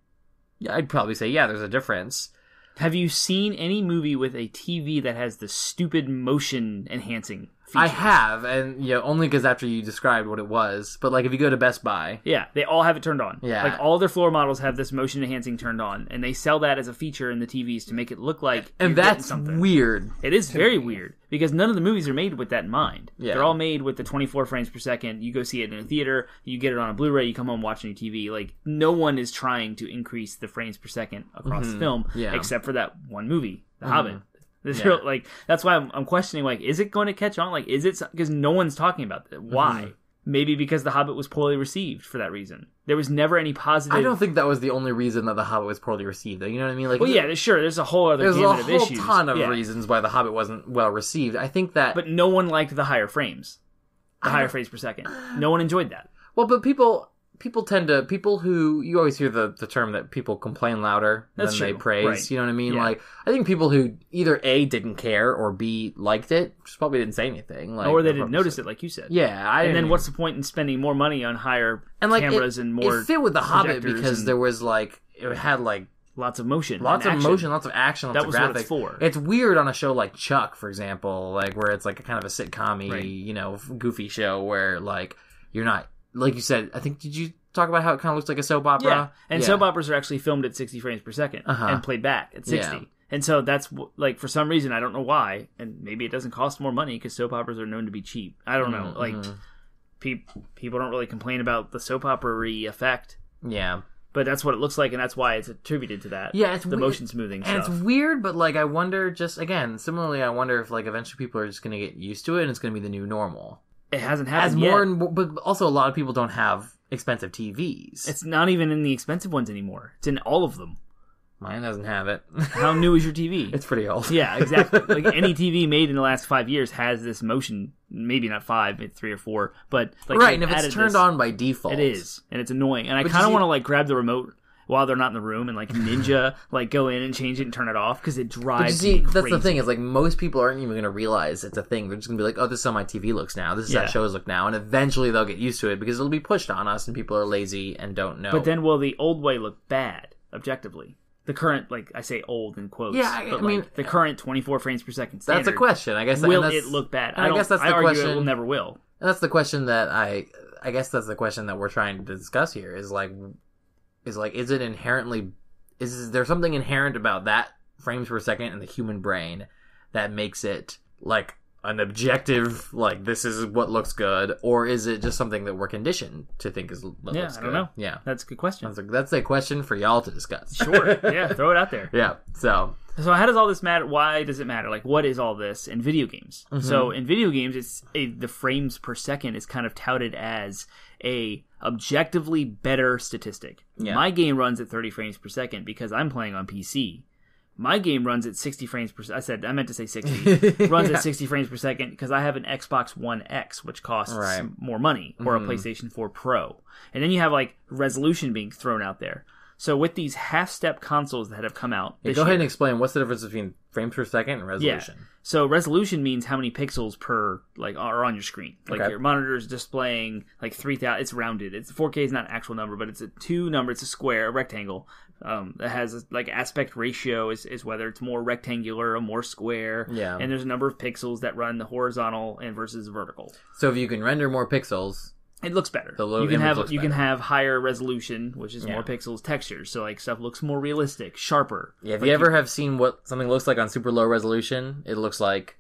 I'd probably say, yeah, there's a difference. Have you seen any movie with a TV that has the stupid motion enhancing features? I have, and only because after you described what it was. But like, if you go to Best Buy, yeah, they all have it turned on. Yeah, like all their floor models have this motion enhancing turned on, and they sell that as a feature in the TVs to make it look like. And that's something weird. It is very weird because none of the movies are made with that in mind. Yeah. They're all made with the 24 frames per second. You go see it in a theater, you get it on a Blu-ray, you come home watching your TV. Like no one is trying to increase the frames per second across the film, except for that one movie, The Hobbit. That's why I'm questioning, like, is it going to catch on? Like, is it, because no one's talking about it. Why? Maybe because The Hobbit was poorly received for that reason. There was never any positive... I don't think that was the only reason that The Hobbit was poorly received, though. You know what I mean? Like, well, yeah, sure. There's a whole other gamut of issues. There's a whole ton of reasons why The Hobbit wasn't well received. I think that... But no one liked the higher frames. The higher frames per second. No one enjoyed that. Well, but people who, you always hear the term that people complain louder than they praise, right. You know what I mean? Yeah. Like, I think people who either A, didn't care, or B, liked it, just probably didn't say anything. Like, or they didn't notice it, like you said. Yeah. And then what's the point in spending more money on higher cameras and more it fit with The Hobbit because there was, like, it had, like, lots of motion. Lots of motion, lots of action, lots of graphics. That was what it's for. It's weird on a show like Chuck, for example, like, where it's like a kind of a sitcom-y, goofy show where, like, you're not... Like you said, I think, did you talk about how it kind of looks like a soap opera? Yeah, and soap operas are actually filmed at 60 frames per second and played back at 60. Yeah. And so that's, like, for some reason, I don't know why, and maybe it doesn't cost more money because soap operas are known to be cheap. I don't know. Like, people don't really complain about the soap opera-y effect. Yeah. But that's what it looks like, and that's why it's attributed to that. Yeah, it's the motion smoothing and stuff. It's weird, but, like, I wonder, just, again, similarly, I wonder if, like, eventually people are just going to get used to it, and it's going to be the new normal. It hasn't happened yet. But also a lot of people don't have expensive TVs. It's not even in the expensive ones anymore. It's in all of them. Mine doesn't have it. How new is your TV? It's pretty old. Yeah, exactly. Like any TV made in the last 5 years has this motion. Maybe not 5, maybe 3 or 4, but like right. And if it's turned on by default, it is, and it's annoying. And I kind of want to like grab the remote while they're not in the room and like ninja like go in and change it and turn it off because it drives me crazy. That's the thing is like most people aren't even going to realize it's a thing. They're just going to be like, oh, this is how my TV looks now. This is how shows look now. And eventually they'll get used to it because it'll be pushed on us and people are lazy and don't know. But then will the old way look bad objectively? The current, like I say old in quotes. Yeah, I mean, the current 24 frames per second standard. That's a question. I guess will it look bad? I guess that's the question. It will never will. And that's the question that I guess that's the question that we're trying to discuss here is is it inherently, is there something inherent about that frames per second in the human brain that makes it like an objective, like this is what looks good, or is it just something that we're conditioned to think is looks good? I don't know. Yeah, that's a good question. That's a question for y'all to discuss. Sure, yeah, throw it out there. Yeah, so how does all this matter? Why does it matter? Like, what is all this in video games? Mm-hmm. So in video games, the frames per second is kind of touted as a objectively better statistic. Yeah. My game runs at 30 frames per second because I'm playing on PC. My game runs at 60 frames per second. I meant to say 60. Runs at 60 frames per second because I have an Xbox One X, which costs more money, or a PlayStation 4 Pro. And then you have, like, resolution being thrown out there. So with these half-step consoles that have come out this go ahead year, and explain what's the difference between frames per second and resolution. Yeah. So resolution means how many pixels per are on your screen. Like your monitor is displaying like 3,000. It's rounded. 4K is not an actual number, but it's a number. It's a square, a rectangle. That has like aspect ratio is whether it's more rectangular or more square. Yeah. And there's a number of pixels that run the horizontal and versus vertical. So if you can render more pixels, it looks better. You can have higher resolution, which is more pixels, textures. So like stuff looks more realistic, sharper. Yeah, if you ever have seen what something looks like on super low resolution, it looks like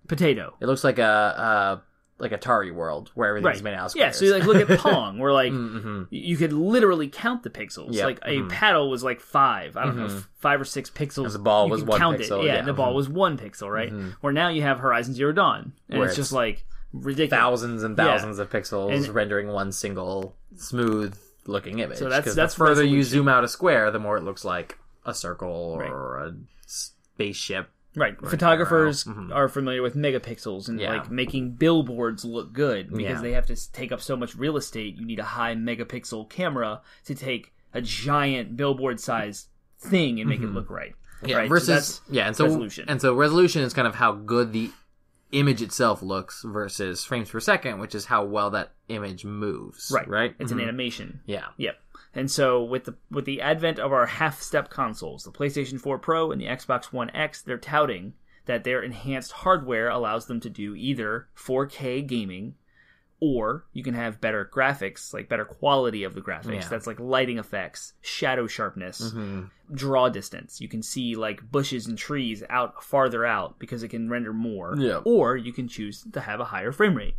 potato. It looks like a Atari world where everything's made out of squares. Yeah, so you look at Pong, where you could literally count the pixels. Yep. Like a paddle was like 5. I don't know, 5 or 6 pixels. And the ball you was could 1 count pixel. It. Yeah, and the ball was 1 pixel, right? Where now you have Horizon Zero Dawn, and it's just like ridiculous. Thousands and thousands of pixels rendering one single smooth looking image. So that's the further you zoom out a square, the more it looks like a circle or a spaceship. Right. Photographers are familiar with megapixels and like making billboards look good because they have to take up so much real estate. You need a high megapixel camera to take a giant billboard sized thing and make it look right. Yeah. Right? Versus so resolution. And so resolution is kind of how good the image itself looks versus frames per second, which is how well that image moves. Right. It's an animation. Yeah. Yep. And so with the advent of our half-step consoles, the PlayStation 4 Pro and the Xbox One X, they're touting that their enhanced hardware allows them to do either 4K gaming, or you can have better graphics, like better quality of the graphics. Yeah. That's like lighting effects, shadow sharpness, draw distance. You can see like bushes and trees farther out because it can render more. Yeah. Or you can choose to have a higher frame rate.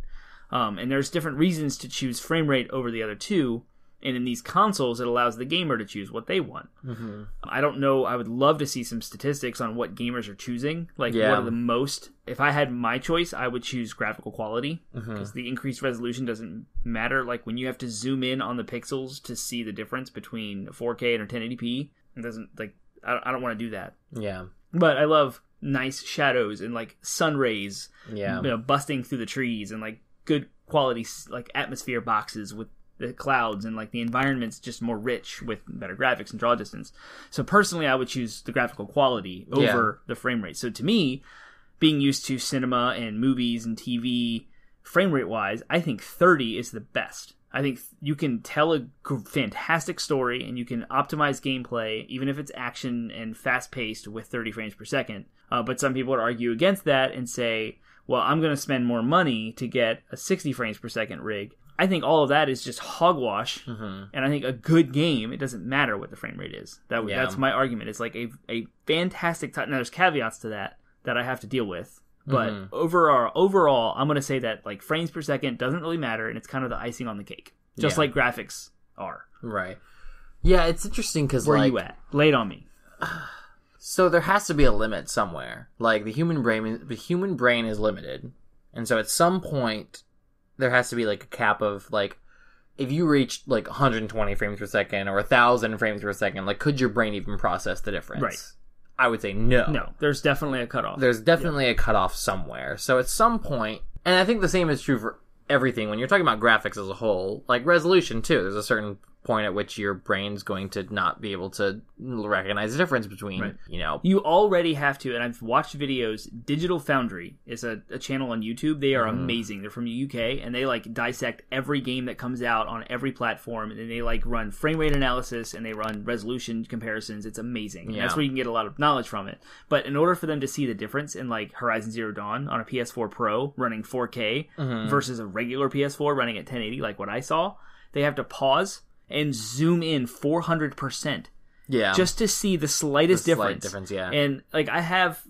And there's different reasons to choose frame rate over the other two. And in these consoles, it allows the gamer to choose what they want. I don't know. I would love to see some statistics on what gamers are choosing. Like, what are the most... If I had my choice, I would choose graphical quality. Because the increased resolution doesn't matter. Like, when you have to zoom in on the pixels to see the difference between 4K and 1080p, it doesn't... Like, I don't want to do that. Yeah. But I love nice shadows and, like, sun rays busting through the trees and, like, good quality, like, atmosphere boxes with the clouds and like the environment's just more rich with better graphics and draw distance. So personally, I would choose the graphical quality over the frame rate. So to me, being used to cinema and movies and TV frame rate wise, I think 30 is the best. I think you can tell a fantastic story and you can optimize gameplay, even if it's action and fast paced with 30 frames per second. But some people would argue against that and say, well, I'm going to spend more money to get a 60 frames per second rig. I think all of that is just hogwash, and I think a good game, it doesn't matter what the frame rate is. That's my argument. It's like a fantastic time. Now, there's caveats to that I have to deal with, but overall, I'm going to say that like frames per second doesn't really matter, and it's kind of the icing on the cake, just like graphics are. Right. Yeah, it's interesting because where are you at? Lay it on me. So there has to be a limit somewhere. Like the human brain is limited, and so at some point there has to be like a cap of like, if you reach like 120 frames per second or 1,000 frames per second, like could your brain even process the difference? Right. I would say no. No, there's definitely a cutoff. There's definitely a cutoff somewhere. So at some point, and I think the same is true for everything when you're talking about graphics as a whole, like resolution too. There's a certain point at which your brain's going to not be able to recognize the difference between, You already have to, and I've watched videos. Digital Foundry is a channel on YouTube. They are amazing. They're from the UK, and they like dissect every game that comes out on every platform, and they like run frame rate analysis, and they run resolution comparisons. It's amazing. Yeah. That's where you can get a lot of knowledge from it. But in order for them to see the difference in like Horizon Zero Dawn on a PS4 Pro running 4K versus a regular PS4 running at 1080, like what I saw, they have to pause and zoom in 400%. Yeah. Just to see the slightest difference. Yeah. And like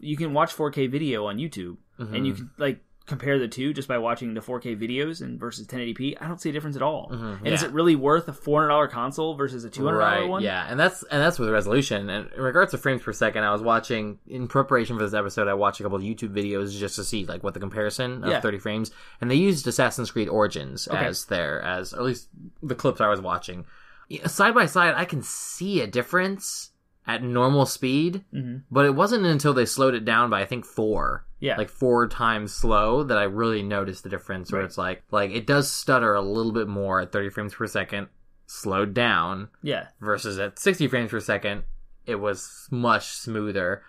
you can watch 4K video on YouTube and you can like compare the two just by watching the 4K videos and versus 1080p. I don't see a difference at all. And is it really worth a $400 console versus a $200 one? Yeah. And that's with resolution. And in regards to frames per second, I was watching, in preparation for this episode, I watched a couple of YouTube videos just to see like what the comparison of 30 frames. And they used Assassin's Creed Origins as at least the clips I was watching. Side by side, I can see a difference at normal speed, but it wasn't until they slowed it down by I think 4. Yeah. Like 4 times slow that I really noticed the difference where it's like it does stutter a little bit more at 30 frames per second slowed down. Yeah. Versus at 60 frames per second, it was much smoother.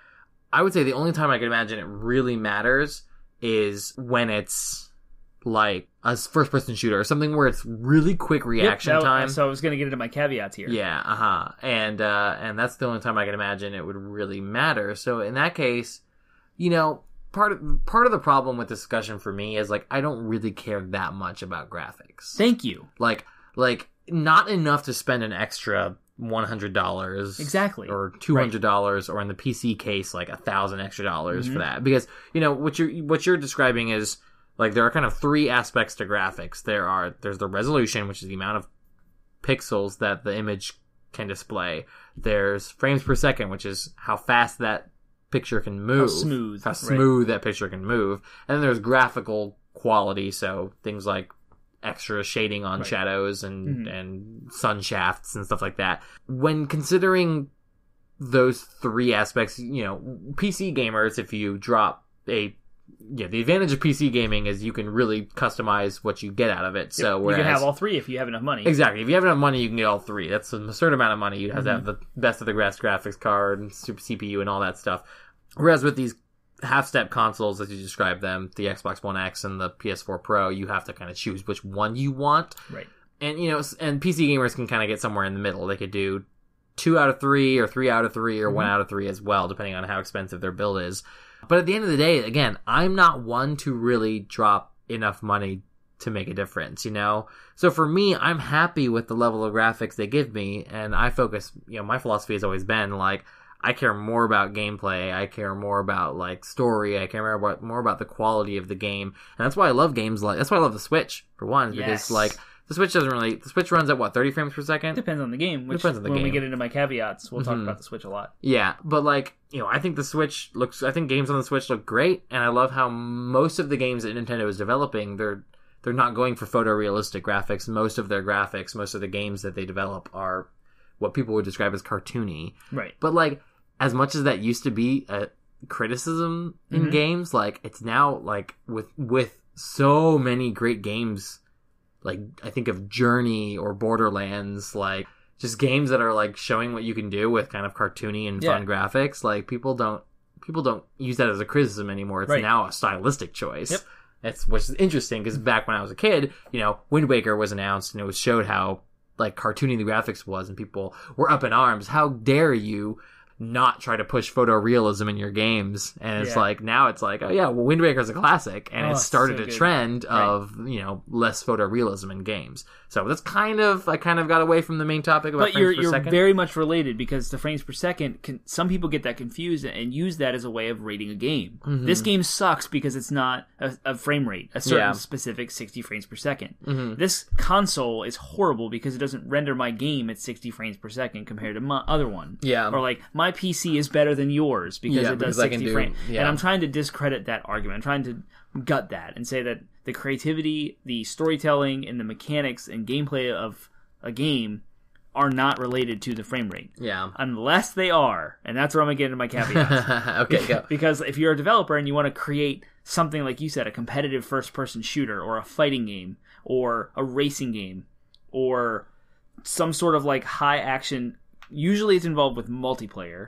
I would say the only time I can imagine it really matters is when it's like a first-person shooter or something where it's really quick reaction time. So I was going to get into my caveats here. Yeah, and that's the only time I can imagine it would really matter. So in that case, you know, part of the problem with discussion for me is like I don't really care that much about graphics. Thank you. Like not enough to spend an extra $100 exactly or $200 or in the PC case like $1,000 extra dollars for that, because you know what you're describing is like there are kind of three aspects to graphics. There's the resolution, which is the amount of pixels that the image can display. There's frames per second, which is how fast that picture can move, how smooth that picture can move. And then there's graphical quality, so things like extra shading on shadows and sun shafts and stuff like that. When considering those three aspects, you know, PC gamers, if you drop the advantage of PC gaming is you can really customize what you get out of it. So you can have all three if you have enough money. Exactly. If you have enough money, you can get all three. That's a certain amount of money. You have to have the best of the best graphics card and super CPU and all that stuff. Whereas with these half-step consoles, as you described them, the Xbox One X and the PS4 Pro, you have to kind of choose which one you want. Right. And, you know, and PC gamers can kind of get somewhere in the middle. They could do 2 out of 3 or 3 out of 3 or 1 out of 3 as well, depending on how expensive their build is. But at the end of the day, again, I'm not one to really drop enough money to make a difference, you know? So for me, I'm happy with the level of graphics they give me, and I focus, you know, my philosophy has always been, like, I care more about gameplay, I care more about, like, story, I care more about the quality of the game, and that's why I love games like, that's why I love the Switch, for one, because, like, the Switch runs at, 30 frames per second? Depends on the game, when we get into my caveats, we'll talk about the Switch a lot. Yeah, but, like, you know, I think games on the Switch look great, and I love how most of the games that Nintendo is developing, they're not going for photorealistic graphics. Most of their graphics, most of the games that they develop are what people would describe as cartoony. Right. But, like, as much as that used to be a criticism in games, like, it's now, like, with so many great games, like, I think of Journey or Borderlands, like, just games that are, like, showing what you can do with kind of cartoony and fun graphics. Like, people don't use that as a criticism anymore. It's now a stylistic choice. Yep. Which is interesting, because back when I was a kid, you know, Wind Waker was announced, and it was showed how, like, cartoony the graphics was, and people were up in arms. How dare you not try to push photorealism in your games? And it's like, now it's like, oh yeah, well, Wind Waker's a classic, and it started a trend of, you know, less photorealism in games. So that's I kind of got away from the main topic about frames per second. But you're very much related, because the frames per second, some people get that confused and use that as a way of rating a game. This game sucks because it's not a frame rate, a certain specific 60 frames per second. This console is horrible because it doesn't render my game at 60 frames per second compared to my other one. Yeah. Or like, my PC is better than yours because it does 60 frames. And I'm trying to discredit that argument. I'm trying to gut that and say that the creativity, the storytelling, and the mechanics and gameplay of a game are not related to the frame rate. Yeah. Unless they are. And that's where I'm going to get into my caveats. Okay, go. Because if you're a developer and you want to create something, like you said, a competitive first-person shooter, or a fighting game, or a racing game, or some sort of like high-action, usually it's involved with multiplayer.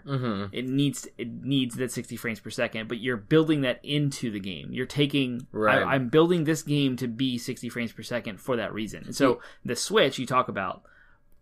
It needs that 60 frames per second, but you're building that into the game. You're taking, I'm building this game to be 60 frames per second for that reason. And so the Switch, you talk about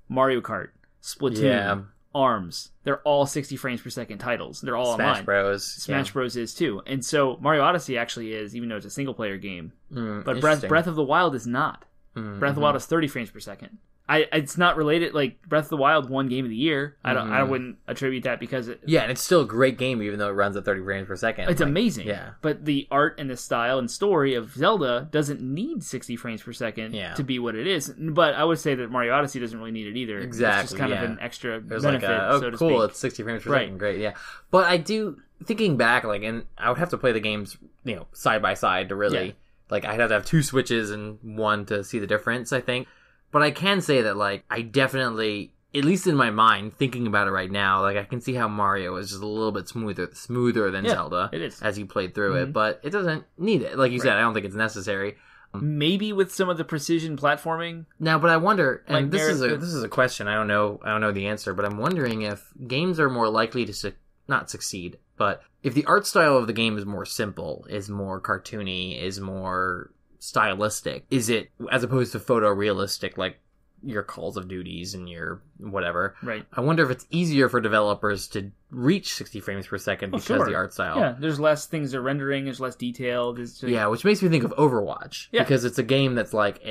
Mario Kart, Splatoon, ARMS, they're all 60 frames per second titles. They're all online. Smash Bros is too. And so Mario Odyssey actually is, even though it's a single player game. But Breath of the Wild is not. Breath of the Wild is 30 frames per second. It's not related. Like, Breath of the Wild won Game of the Year. I wouldn't attribute that because and it's still a great game even though it runs at 30 frames per second. It's amazing. Yeah, but the art and the style and story of Zelda doesn't need 60 frames per second to be what it is. But I would say that Mario Odyssey doesn't really need it either. Exactly, it's just kind of an extra There's benefit. Like so to cool, speak. It's 60 frames per second. Great, yeah. But I do, thinking back, like, and I would have to play the games, you know, side by side to really like. I'd have to have 2 Switches and one to see the difference, I think. But I can say that, like, I definitely, at least in my mind, thinking about it right now, like, I can see how Mario is just a little bit smoother than Zelda. It is. As you played through it, but it doesn't need it. Like you said, I don't think it's necessary. Maybe with some of the precision platforming. Now, but I wonder, and Like this Merit- is a question. I don't know the answer, but I'm wondering if games are more likely to not succeed, but if the art style of the game is more simple, is more cartoony, is more stylistic, is it as opposed to photorealistic like your Calls of Duties and your whatever. Right. I wonder if it's easier for developers to reach 60 frames per second because sure. the art style. Yeah, there's less things they're rendering, there's less detail. Yeah, which makes me think of Overwatch. Yeah. Because it's a game that's like,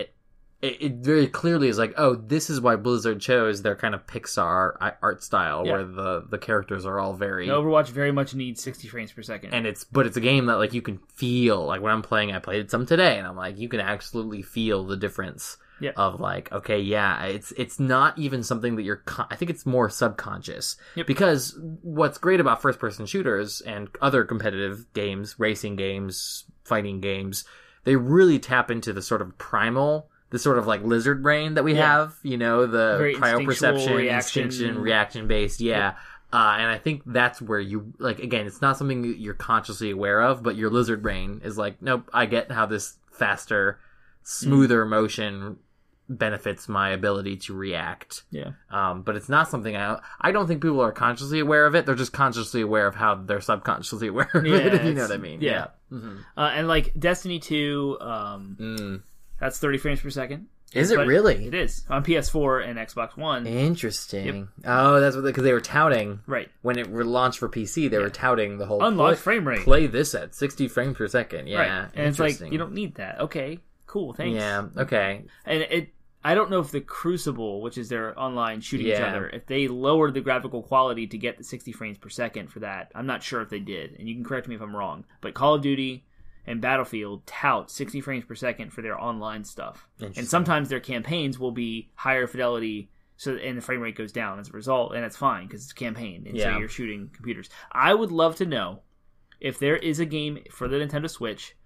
it very clearly is like, oh, this is why Blizzard chose their kind of Pixar art style, where the characters are all very... Overwatch very much needs 60 frames per second. And it's a game that like you can feel, like when I'm playing, I played some today, and I'm like, you can absolutely feel the difference. Yeah. Of like, okay, yeah, it's not even something that you're... I think it's more subconscious. Yep. Because what's great about first-person shooters and other competitive games, racing games, fighting games, they really tap into the sort of primal, the sort of like lizard brain that we have, you know, the very cryoperception, reaction. reaction-based, yeah. Yep. And I think that's where you, like, again, it's not something that you're consciously aware of, but your lizard brain is like, nope, I get how this faster, smoother motion benefits my ability to react. Yeah. But it's not something I don't think people are consciously aware of it. They're just consciously aware of how they're subconsciously aware of it, if you know what I mean. Yeah. Mm-hmm. And like Destiny 2, that's 30 frames per second. Is it really? It is. On PS4 and Xbox One. Interesting. Yep. Oh, that's what, because they were touting. Right. When it launched for PC, they were touting the whole... Unlocked frame rate. Play this at 60 frames per second. Yeah. Right. And it's like, you don't need that. Okay. Cool. Thanks. Yeah. Okay. And I don't know if the Crucible, which is their online shooting each other, if they lowered the graphical quality to get the 60 frames per second for that. I'm not sure if they did, and you can correct me if I'm wrong. But Call of Duty and Battlefield tout 60 frames per second for their online stuff. And sometimes their campaigns will be higher fidelity, and the frame rate goes down as a result, and it's fine because it's a campaign, and so you're shooting computers. I would love to know if there is a game for the Nintendo Switch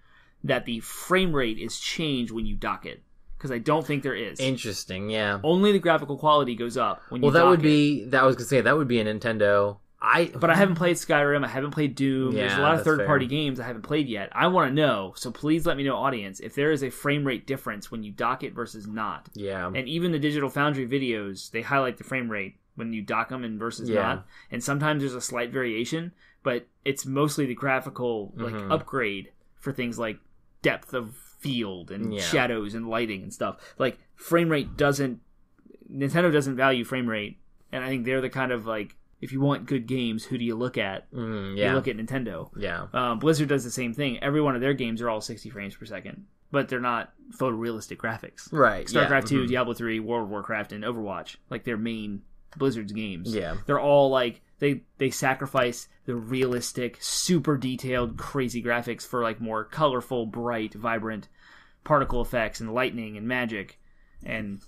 that the frame rate is changed when you dock it. Because I don't think there is. Interesting, yeah. Only the graphical quality goes up when you dock that would be... I was going to say, that would be a Nintendo... But I haven't played Skyrim, I haven't played Doom, there's a lot of third-party games I haven't played yet. I want to know, so please let me know, audience, if there is a frame rate difference when you dock it versus not. Yeah. And even the Digital Foundry videos, they highlight the frame rate when you dock them and versus not. And sometimes there's a slight variation, but it's mostly the graphical upgrade for things like depth of field and shadows and lighting and stuff. Like, frame rate Nintendo doesn't value frame rate, and I think they're the kind of, like, if you want good games, who do you look at? You look at Nintendo. Yeah. Blizzard does the same thing. Every one of their games are all 60 frames per second, but they're not photorealistic graphics. Right. StarCraft 2, Diablo 3, World of Warcraft, and Overwatch, like their main Blizzard's games. Yeah. They're all like, they sacrifice the realistic, super detailed, crazy graphics for like more colorful, bright, vibrant particle effects and lightning and magic and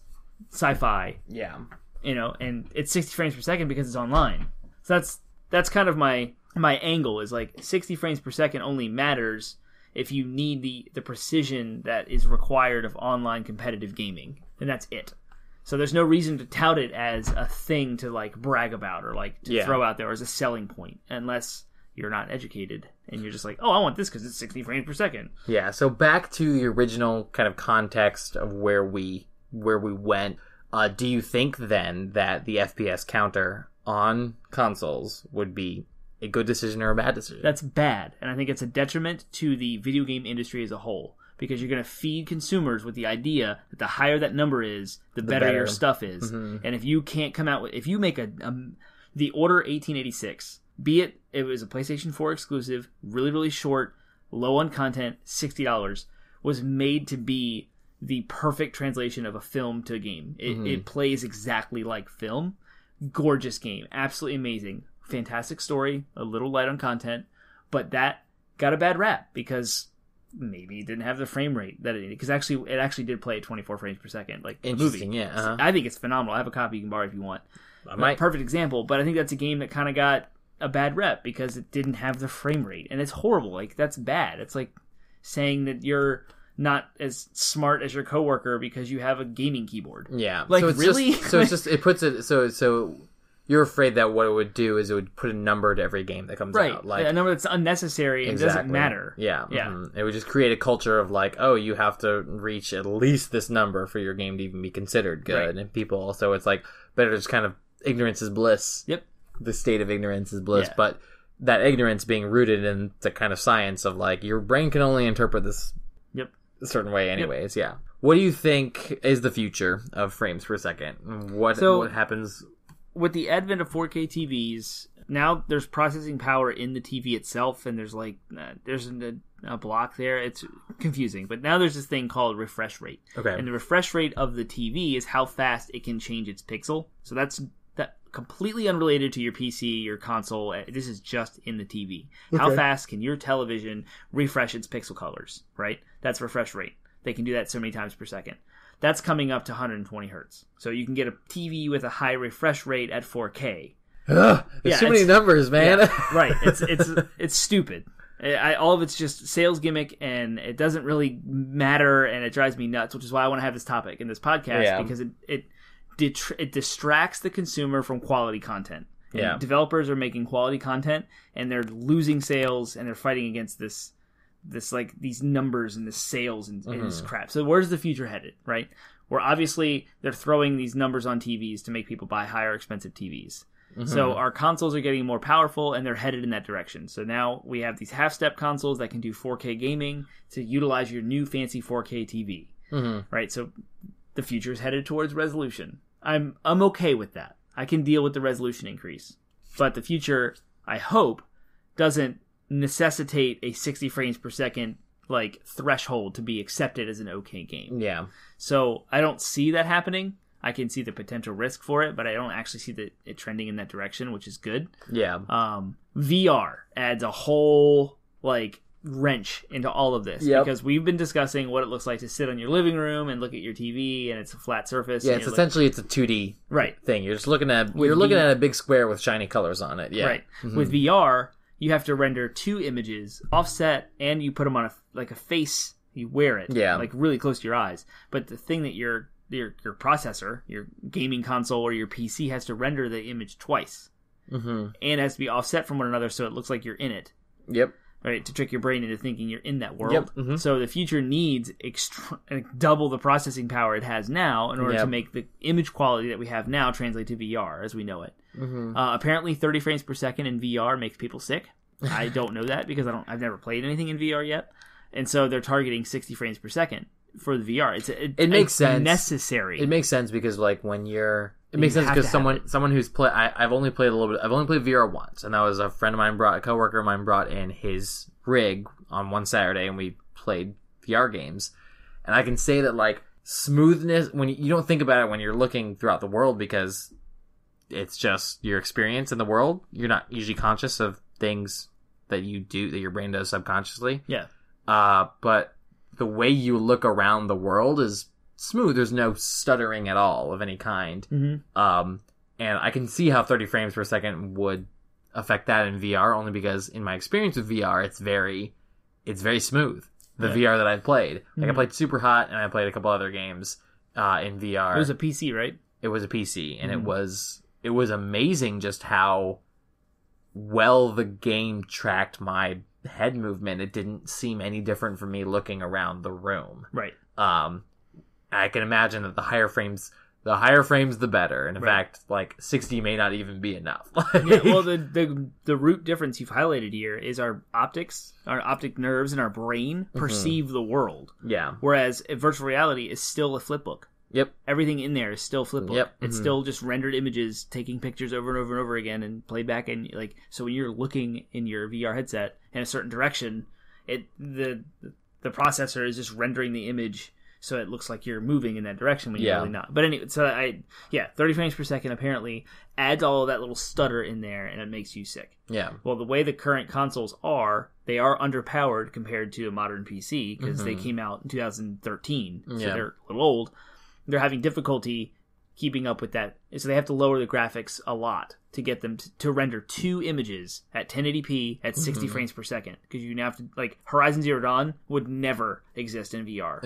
sci-fi. Yeah. You know, and it's 60 frames per second because it's online. So that's kind of my angle, is like 60 frames per second only matters if you need the precision that is required of online competitive gaming. And that's it. So there's no reason to tout it as a thing to like brag about or like to throw out there as a selling point, unless you're not educated and you're just like, oh, I want this because it's 60 frames per second. Yeah, so back to the original kind of context of where we went. Do you think then that the FPS counter on consoles would be a good decision or a bad decision? That's bad, and I think it's a detriment to the video game industry as a whole, because you're going to feed consumers with the idea that the higher that number is, the better your stuff is. Mm-hmm. And if you can't come out with... If you make the Order 1886, be it was a PlayStation 4 exclusive, really, really short, low on content, $60, was made to be the perfect translation of a film to a game. It plays exactly like film. Gorgeous game. Absolutely amazing. Fantastic story. A little light on content. But that got a bad rap because maybe it didn't have the frame rate that it needed. Because it actually did play at 24 frames per second. Like the movie. Yeah. Uh-huh. I think it's phenomenal. I have a copy you can borrow if you want. Perfect example. But I think that's a game that kind of got a bad rep because it didn't have the frame rate. And it's horrible. Like, that's bad. It's like saying that you're not as smart as your coworker because you have a gaming keyboard. Yeah. Like, so it's really? Just, so it's just, it puts it, so you're afraid that what it would do is it would put a number to every game that comes out. Like a number that's unnecessary and doesn't matter. Yeah. It would just create a culture of like, oh, you have to reach at least this number for your game to even be considered good. Right. And people also, it's like, better just kind of, ignorance is bliss. Yep. The state of ignorance is bliss. But that ignorance being rooted in the kind of science of like, your brain can only interpret this a certain way anyways. Yeah. What do you think is the future of frames per second? What happens... With the advent of 4K TVs, now there's processing power in the TV itself, and there's like there's a block there. It's confusing, but now there's this thing called refresh rate. Okay. And the refresh rate of the TV is how fast it can change its pixel. So that's completely unrelated to your PC, your console. This is just in the TV. Okay. How fast can your television refresh its pixel colors? Right. That's refresh rate. They can do that so many times per second. That's coming up to 120 hertz. So you can get a TV with a high refresh rate at 4K. There's so many numbers, man. Yeah, right. It's stupid. All of it's just sales gimmick, and it doesn't really matter, and it drives me nuts, which is why I want to have this topic in this podcast, because it distracts the consumer from quality content. And developers are making quality content, and they're losing sales, and they're fighting against this like these numbers and the sales and this crap. So where's the future headed, right? Where obviously they're throwing these numbers on TVs to make people buy higher expensive TVs. So our consoles are getting more powerful, and they're headed in that direction. So now we have these half-step consoles that can do 4K gaming to utilize your new fancy 4K TV, right? So the future is headed towards resolution. I'm okay with that. I can deal with the resolution increase, but the future, I hope, doesn't necessitate a 60 frames per second like threshold to be accepted as an okay game. Yeah. So I don't see that happening. I can see the potential risk for it, but I don't actually see it trending in that direction, which is good. Yeah. VR adds a whole like wrench into all of this because we've been discussing what it looks like to sit on your living room and look at your TV, and it's a flat surface. Yeah, it's essentially it's a 2D thing. You're just looking at looking at a big square with shiny colors on it. Yeah. Right. With VR, you have to render 2 images offset, and you put them on a face. You wear it, like really close to your eyes. But the thing that your processor, your gaming console or your PC has to render the image twice, and it has to be offset from one another so it looks like you're in it. Yep. Right, to trick your brain into thinking you're in that world. Yep. So the future needs double the processing power it has now in order to make the image quality that we have now translate to VR as we know it. Apparently 30 frames per second in VR makes people sick. I don't know that because I've never played anything in VR yet. And so they're targeting 60 frames per second for the VR. It makes sense. Necessary. It makes sense because like when it makes sense because someone who's played. I've only played a little bit. I've only played VR once, and that was a coworker of mine brought in his rig on one Saturday, and we played VR games. And I can say that like smoothness, when you don't think about it when you're looking throughout the world because it's just your experience in the world. You're not usually conscious of things that you do that your brain does subconsciously. Yeah. But the way you look around the world is smooth. There's no stuttering at all of any kind. And I can see how 30 frames per second would affect that in VR, only because in my experience with VR, it's very smooth. The VR that I've played, like I played Super Hot, and I played a couple other games in VR. It was a PC, right? It was a PC, and it was amazing just how well the game tracked my head movement. It didn't seem any different for me looking around the room. Right. I can imagine that the higher frames, the better. And in fact, like 60 may not even be enough. Well, the root difference you've highlighted here is our optic nerves and our brain perceive the world. Yeah. Whereas virtual reality is still a flipbook. Yep. Everything in there is still flipbook. Yep. It's still just rendered images, taking pictures over and over and over again and played back. And like, so when you're looking in your VR headset in a certain direction, the processor is just rendering the image so it looks like you're moving in that direction when you're really not. But anyway, 30 frames per second apparently adds all of that little stutter in there, and it makes you sick. Yeah. Well, the way the current consoles are, they are underpowered compared to a modern PC because they came out in 2013, so they're a little old. They're having difficulty keeping up with that, so they have to lower the graphics a lot to get them to render 2 images at 1080p at 60 frames per second, because you now have to, like, Horizon Zero Dawn would never exist in VR.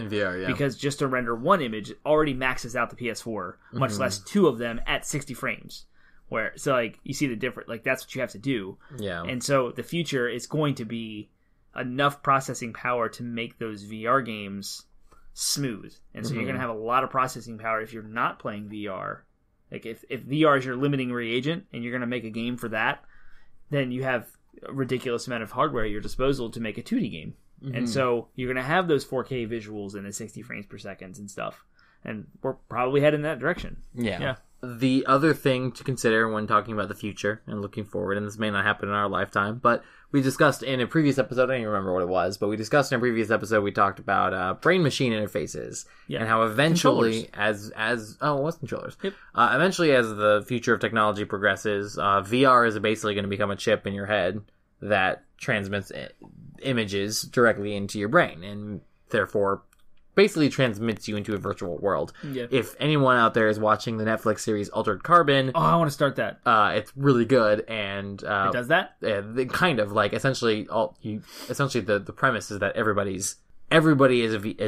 Because just to render 1 image already maxes out the PS4, much less 2 of them at 60 frames. Where so like you see the difference, like that's what you have to do. Yeah. And so the future is going to be enough processing power to make those VR games smooth. And so you're going to have a lot of processing power if you're not playing VR. Like if VR is your limiting reagent and you're going to make a game for that, then you have a ridiculous amount of hardware at your disposal to make a 2D game. And so you're going to have those 4K visuals and the 60 frames per second and stuff. And we're probably heading in that direction. Yeah. The other thing to consider when talking about the future and looking forward, and this may not happen in our lifetime, but we discussed in a previous episode, I don't even remember what it was, but we discussed in a previous episode, we talked about brain-machine interfaces and how eventually, it was controllers. Yep. Eventually, as the future of technology progresses, VR is basically going to become a chip in your head that transmits images directly into your brain, and therefore basically transmits you into a virtual world. Yeah. If anyone out there is watching the Netflix series Altered Carbon... Oh, I want to start that. It's really good, and... it does that? Kind of, like, essentially, the premise is that everybody is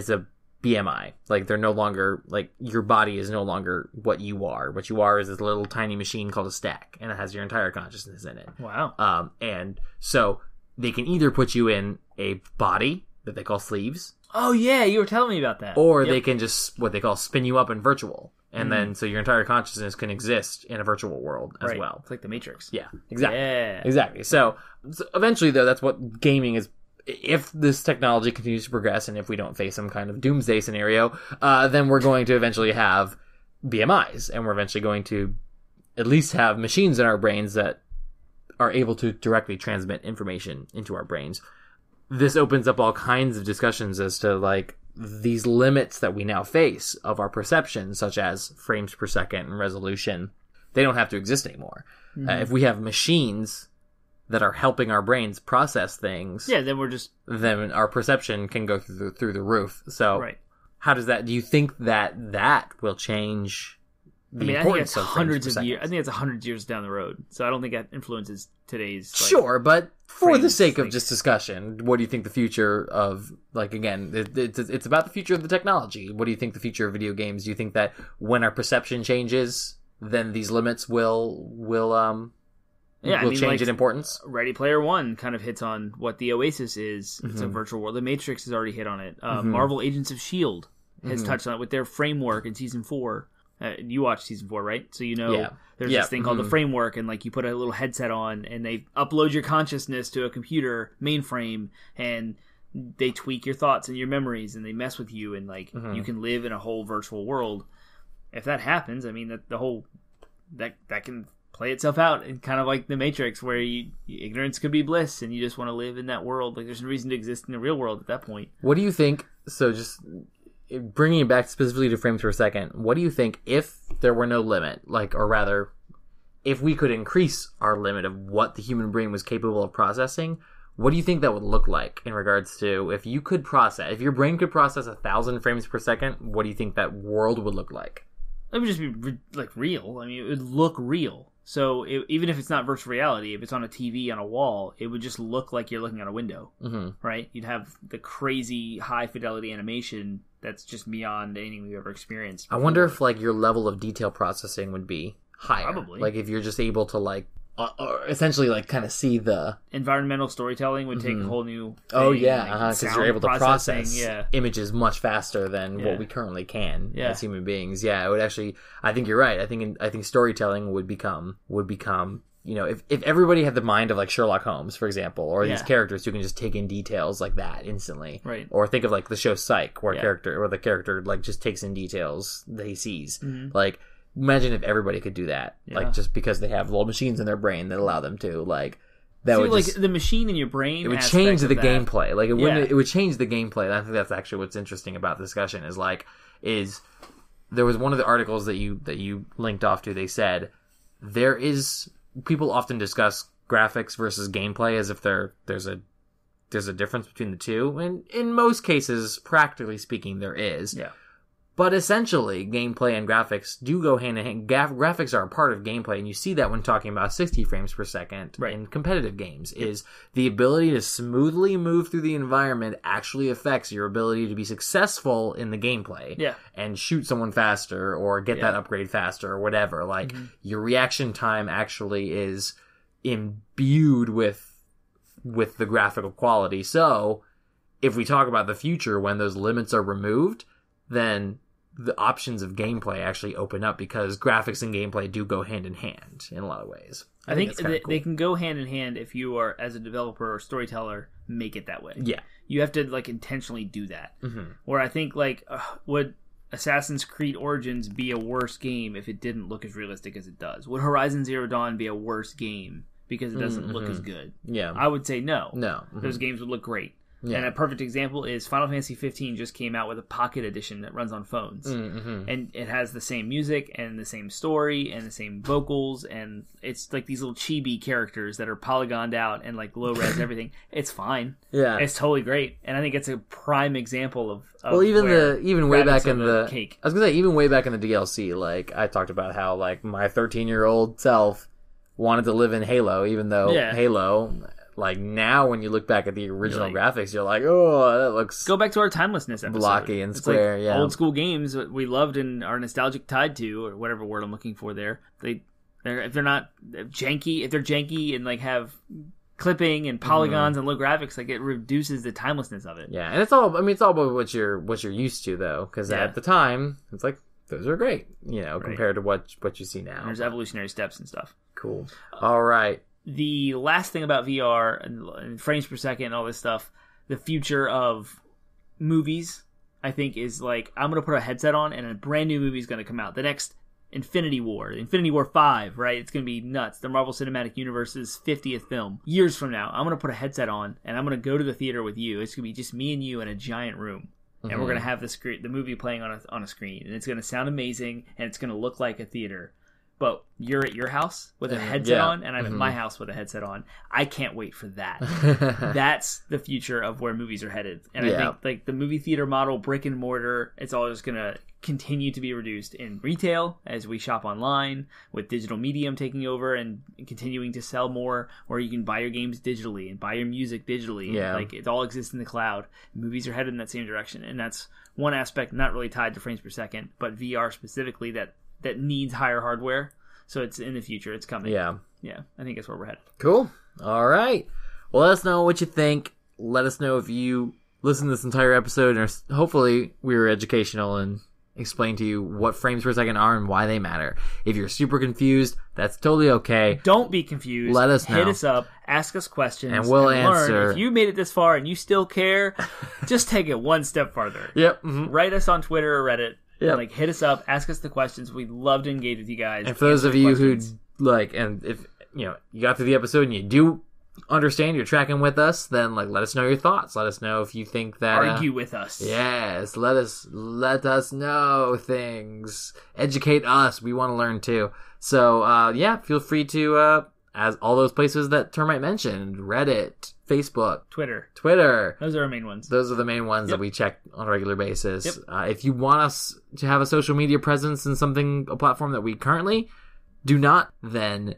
a BMI. Like, they're no longer... Like, your body is no longer what you are. What you are is this little tiny machine called a stack, and it has your entire consciousness in it. Wow. And so, they can either put you in a body that they call sleeves... Oh, yeah, you were telling me about that. Or they can just, what they call, spin you up in virtual. And then, so your entire consciousness can exist in a virtual world as well. It's like the Matrix. Yeah, exactly. Yeah. Exactly. So eventually, though, that's what gaming is. If this technology continues to progress and if we don't face some kind of doomsday scenario, then we're going to eventually have BMIs. And we're eventually going to at least have machines in our brains that are able to directly transmit information into our brains. This opens up all kinds of discussions as to, like, these limits that we now face of our perception, such as frames per second and resolution. They don't have to exist anymore. If we have machines that are helping our brains process things... Yeah, then our perception can go through the roof. So, how does that... Do you think that will change... I think it's hundreds of years. I think it's 100 years down the road. So I don't think that influences today's. Like, sure, but for the sake of just discussion, what do you think the future of, like, again, it's about the future of the technology. What do you think the future of video games? Do you think that when our perception changes, then these limits will change in importance? Ready Player One kind of hits on what the Oasis is. It's a virtual world. The Matrix has already hit on it. Marvel Agents of S.H.I.E.L.D. has touched on it with their framework in Season 4. You watched Season 4, right? So you know there's this thing called the framework, and like you put a little headset on, and they upload your consciousness to a computer mainframe, and they tweak your thoughts and your memories, and they mess with you, and like you can live in a whole virtual world. If that happens, I mean that the whole that can play itself out, and kind of like the Matrix, where ignorance could be bliss, and you just want to live in that world. Like there's no reason to exist in the real world at that point. What do you think? So just bringing it back specifically to frames per second, what do you think if there were no limit, like, or rather, if we could increase our limit of what the human brain was capable of processing, what do you think that would look like in regards to if your brain could process 1,000 frames per second, what do you think that world would look like? It would just be like real. I mean, it would look real. So even if it's not virtual reality, if it's on a TV on a wall, it would just look like you're looking out a window, right? You'd have the crazy high fidelity animation that's just beyond anything we've ever experienced before. I wonder if like your level of detail processing would be higher. Probably. Like if you're just able to like essentially like kind of see the environmental storytelling would take a whole new thing. Oh yeah, because you're able to process images much faster than what we currently can as human beings. Yeah, it would actually. I think you're right. I think storytelling would become. You know, if everybody had the mind of like Sherlock Holmes, for example, or these characters who can just take in details like that instantly, right? Or think of like the show Psych, where the character like just takes in details that he sees, like. Imagine if everybody could do that, like just because they have little machines in their brain that allow them to, like that would like the machine in your brain. It would change the gameplay. Like it wouldn't. It would change the gameplay. And I think that's actually what's interesting about the discussion is there was one of the articles that you linked off to. They said people often discuss graphics versus gameplay as if there's a difference between the two, and in most cases, practically speaking, there is. Yeah. But essentially, gameplay and graphics do go hand in hand. Graphics are a part of gameplay, and you see that when talking about 60 frames per second in competitive games, is the ability to smoothly move through the environment actually affects your ability to be successful in the gameplay. Yeah. And shoot someone faster, or get that upgrade faster, or whatever. Like, your reaction time actually is imbued with the graphical quality. So, if we talk about the future when those limits are removed, then the options of gameplay actually open up, because graphics and gameplay do go hand in hand in a lot of ways. I think they can go hand in hand if you are, as a developer or storyteller, make it that way. Yeah. You have to, like, intentionally do that. Where I think, like, would Assassin's Creed Origins be a worse game if it didn't look as realistic as it does? Would Horizon Zero Dawn be a worse game because it doesn't look as good? Yeah. I would say no. No. Those games would look great. Yeah. And a perfect example is Final Fantasy 15 just came out with a Pocket Edition that runs on phones. And it has the same music and the same story and the same vocals, and it's like these little chibi characters that are polygoned out and like low res everything. It's fine. Yeah. It's totally great. And I think it's a prime example of well, even way back in the cake. I was gonna say, even way back in the DLC, like, I talked about how, like, my 13-year-old self wanted to live in Halo, even though Halo, like, now when you look back at the original graphics, you're like, oh, that looks... Go back to our timelessness episode. Blocky and square, like old school games that we loved and are nostalgic tied to, or whatever word I'm looking for there. If they're janky and, like, have clipping and polygons and low graphics, like, it reduces the timelessness of it. Yeah, and it's all about what you're used to, though, because at the time, it's like, those are great, compared to what you see now. And there's evolutionary steps and stuff. Cool. All right. The last thing about VR and frames per second and all this stuff, the future of movies, I think, is like, I'm going to put a headset on and a brand new movie is going to come out. The next Infinity War 5, right? It's going to be nuts. The Marvel Cinematic Universe's 50th film. Years from now, I'm going to put a headset on and I'm going to go to the theater with you. It's going to be just me and you in a giant room. And we're going to have the movie playing on a screen. And it's going to sound amazing and it's going to look like a theater. But you're at your house with a headset on, and I'm at my house with a headset on. I can't wait for that. That's the future of where movies are headed. And I think, like, the movie theater model, brick and mortar, it's all just going to continue to be reduced in retail as we shop online, with digital medium taking over and continuing to sell more, where you can buy your games digitally and buy your music digitally. Yeah. Like, it all exists in the cloud. Movies are headed in that same direction. And that's one aspect not really tied to frames per second, but VR specifically that needs higher hardware. So it's in the future. It's coming. Yeah. I think that's where we're headed. Cool. All right. Well, let us know what you think. Let us know if you listen to this entire episode, and hopefully we were educational and explained to you what frames per second are and why they matter. If you're super confused, that's totally okay. Don't be confused. Let us know. Hit us up. Ask us questions. And we'll answer. Learn. If you made it this far and you still care, just take it one step farther. Yep. Write us on Twitter or Reddit. Yeah, like, hit us up, ask us the questions. We'd love to engage with you guys. And for those of you who like, and if you got through the episode and you do understand, you're tracking with us, then, like, let us know your thoughts. Let us know if you think that argue with us. Yes, let us know things. Educate us. We want to learn too. So feel free to as all those places that Termite mentioned: Reddit, Facebook, Twitter. Those are our main ones. Those are the main ones that we check on a regular basis. If you want us to have a social media presence in a platform that we currently do not, then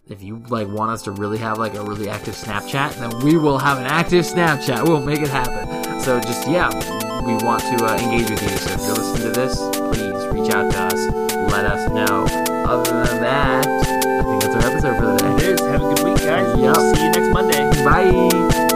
if you want us to really have a really active Snapchat, then we will have an active Snapchat. We'll make it happen. So just, we want to engage with you. So if you're listening to this, please reach out to us. Let us know. Other than that, I think that's our episode for the day. It is. Have a good week, guys. Yep. We'll see you next Monday. Bye.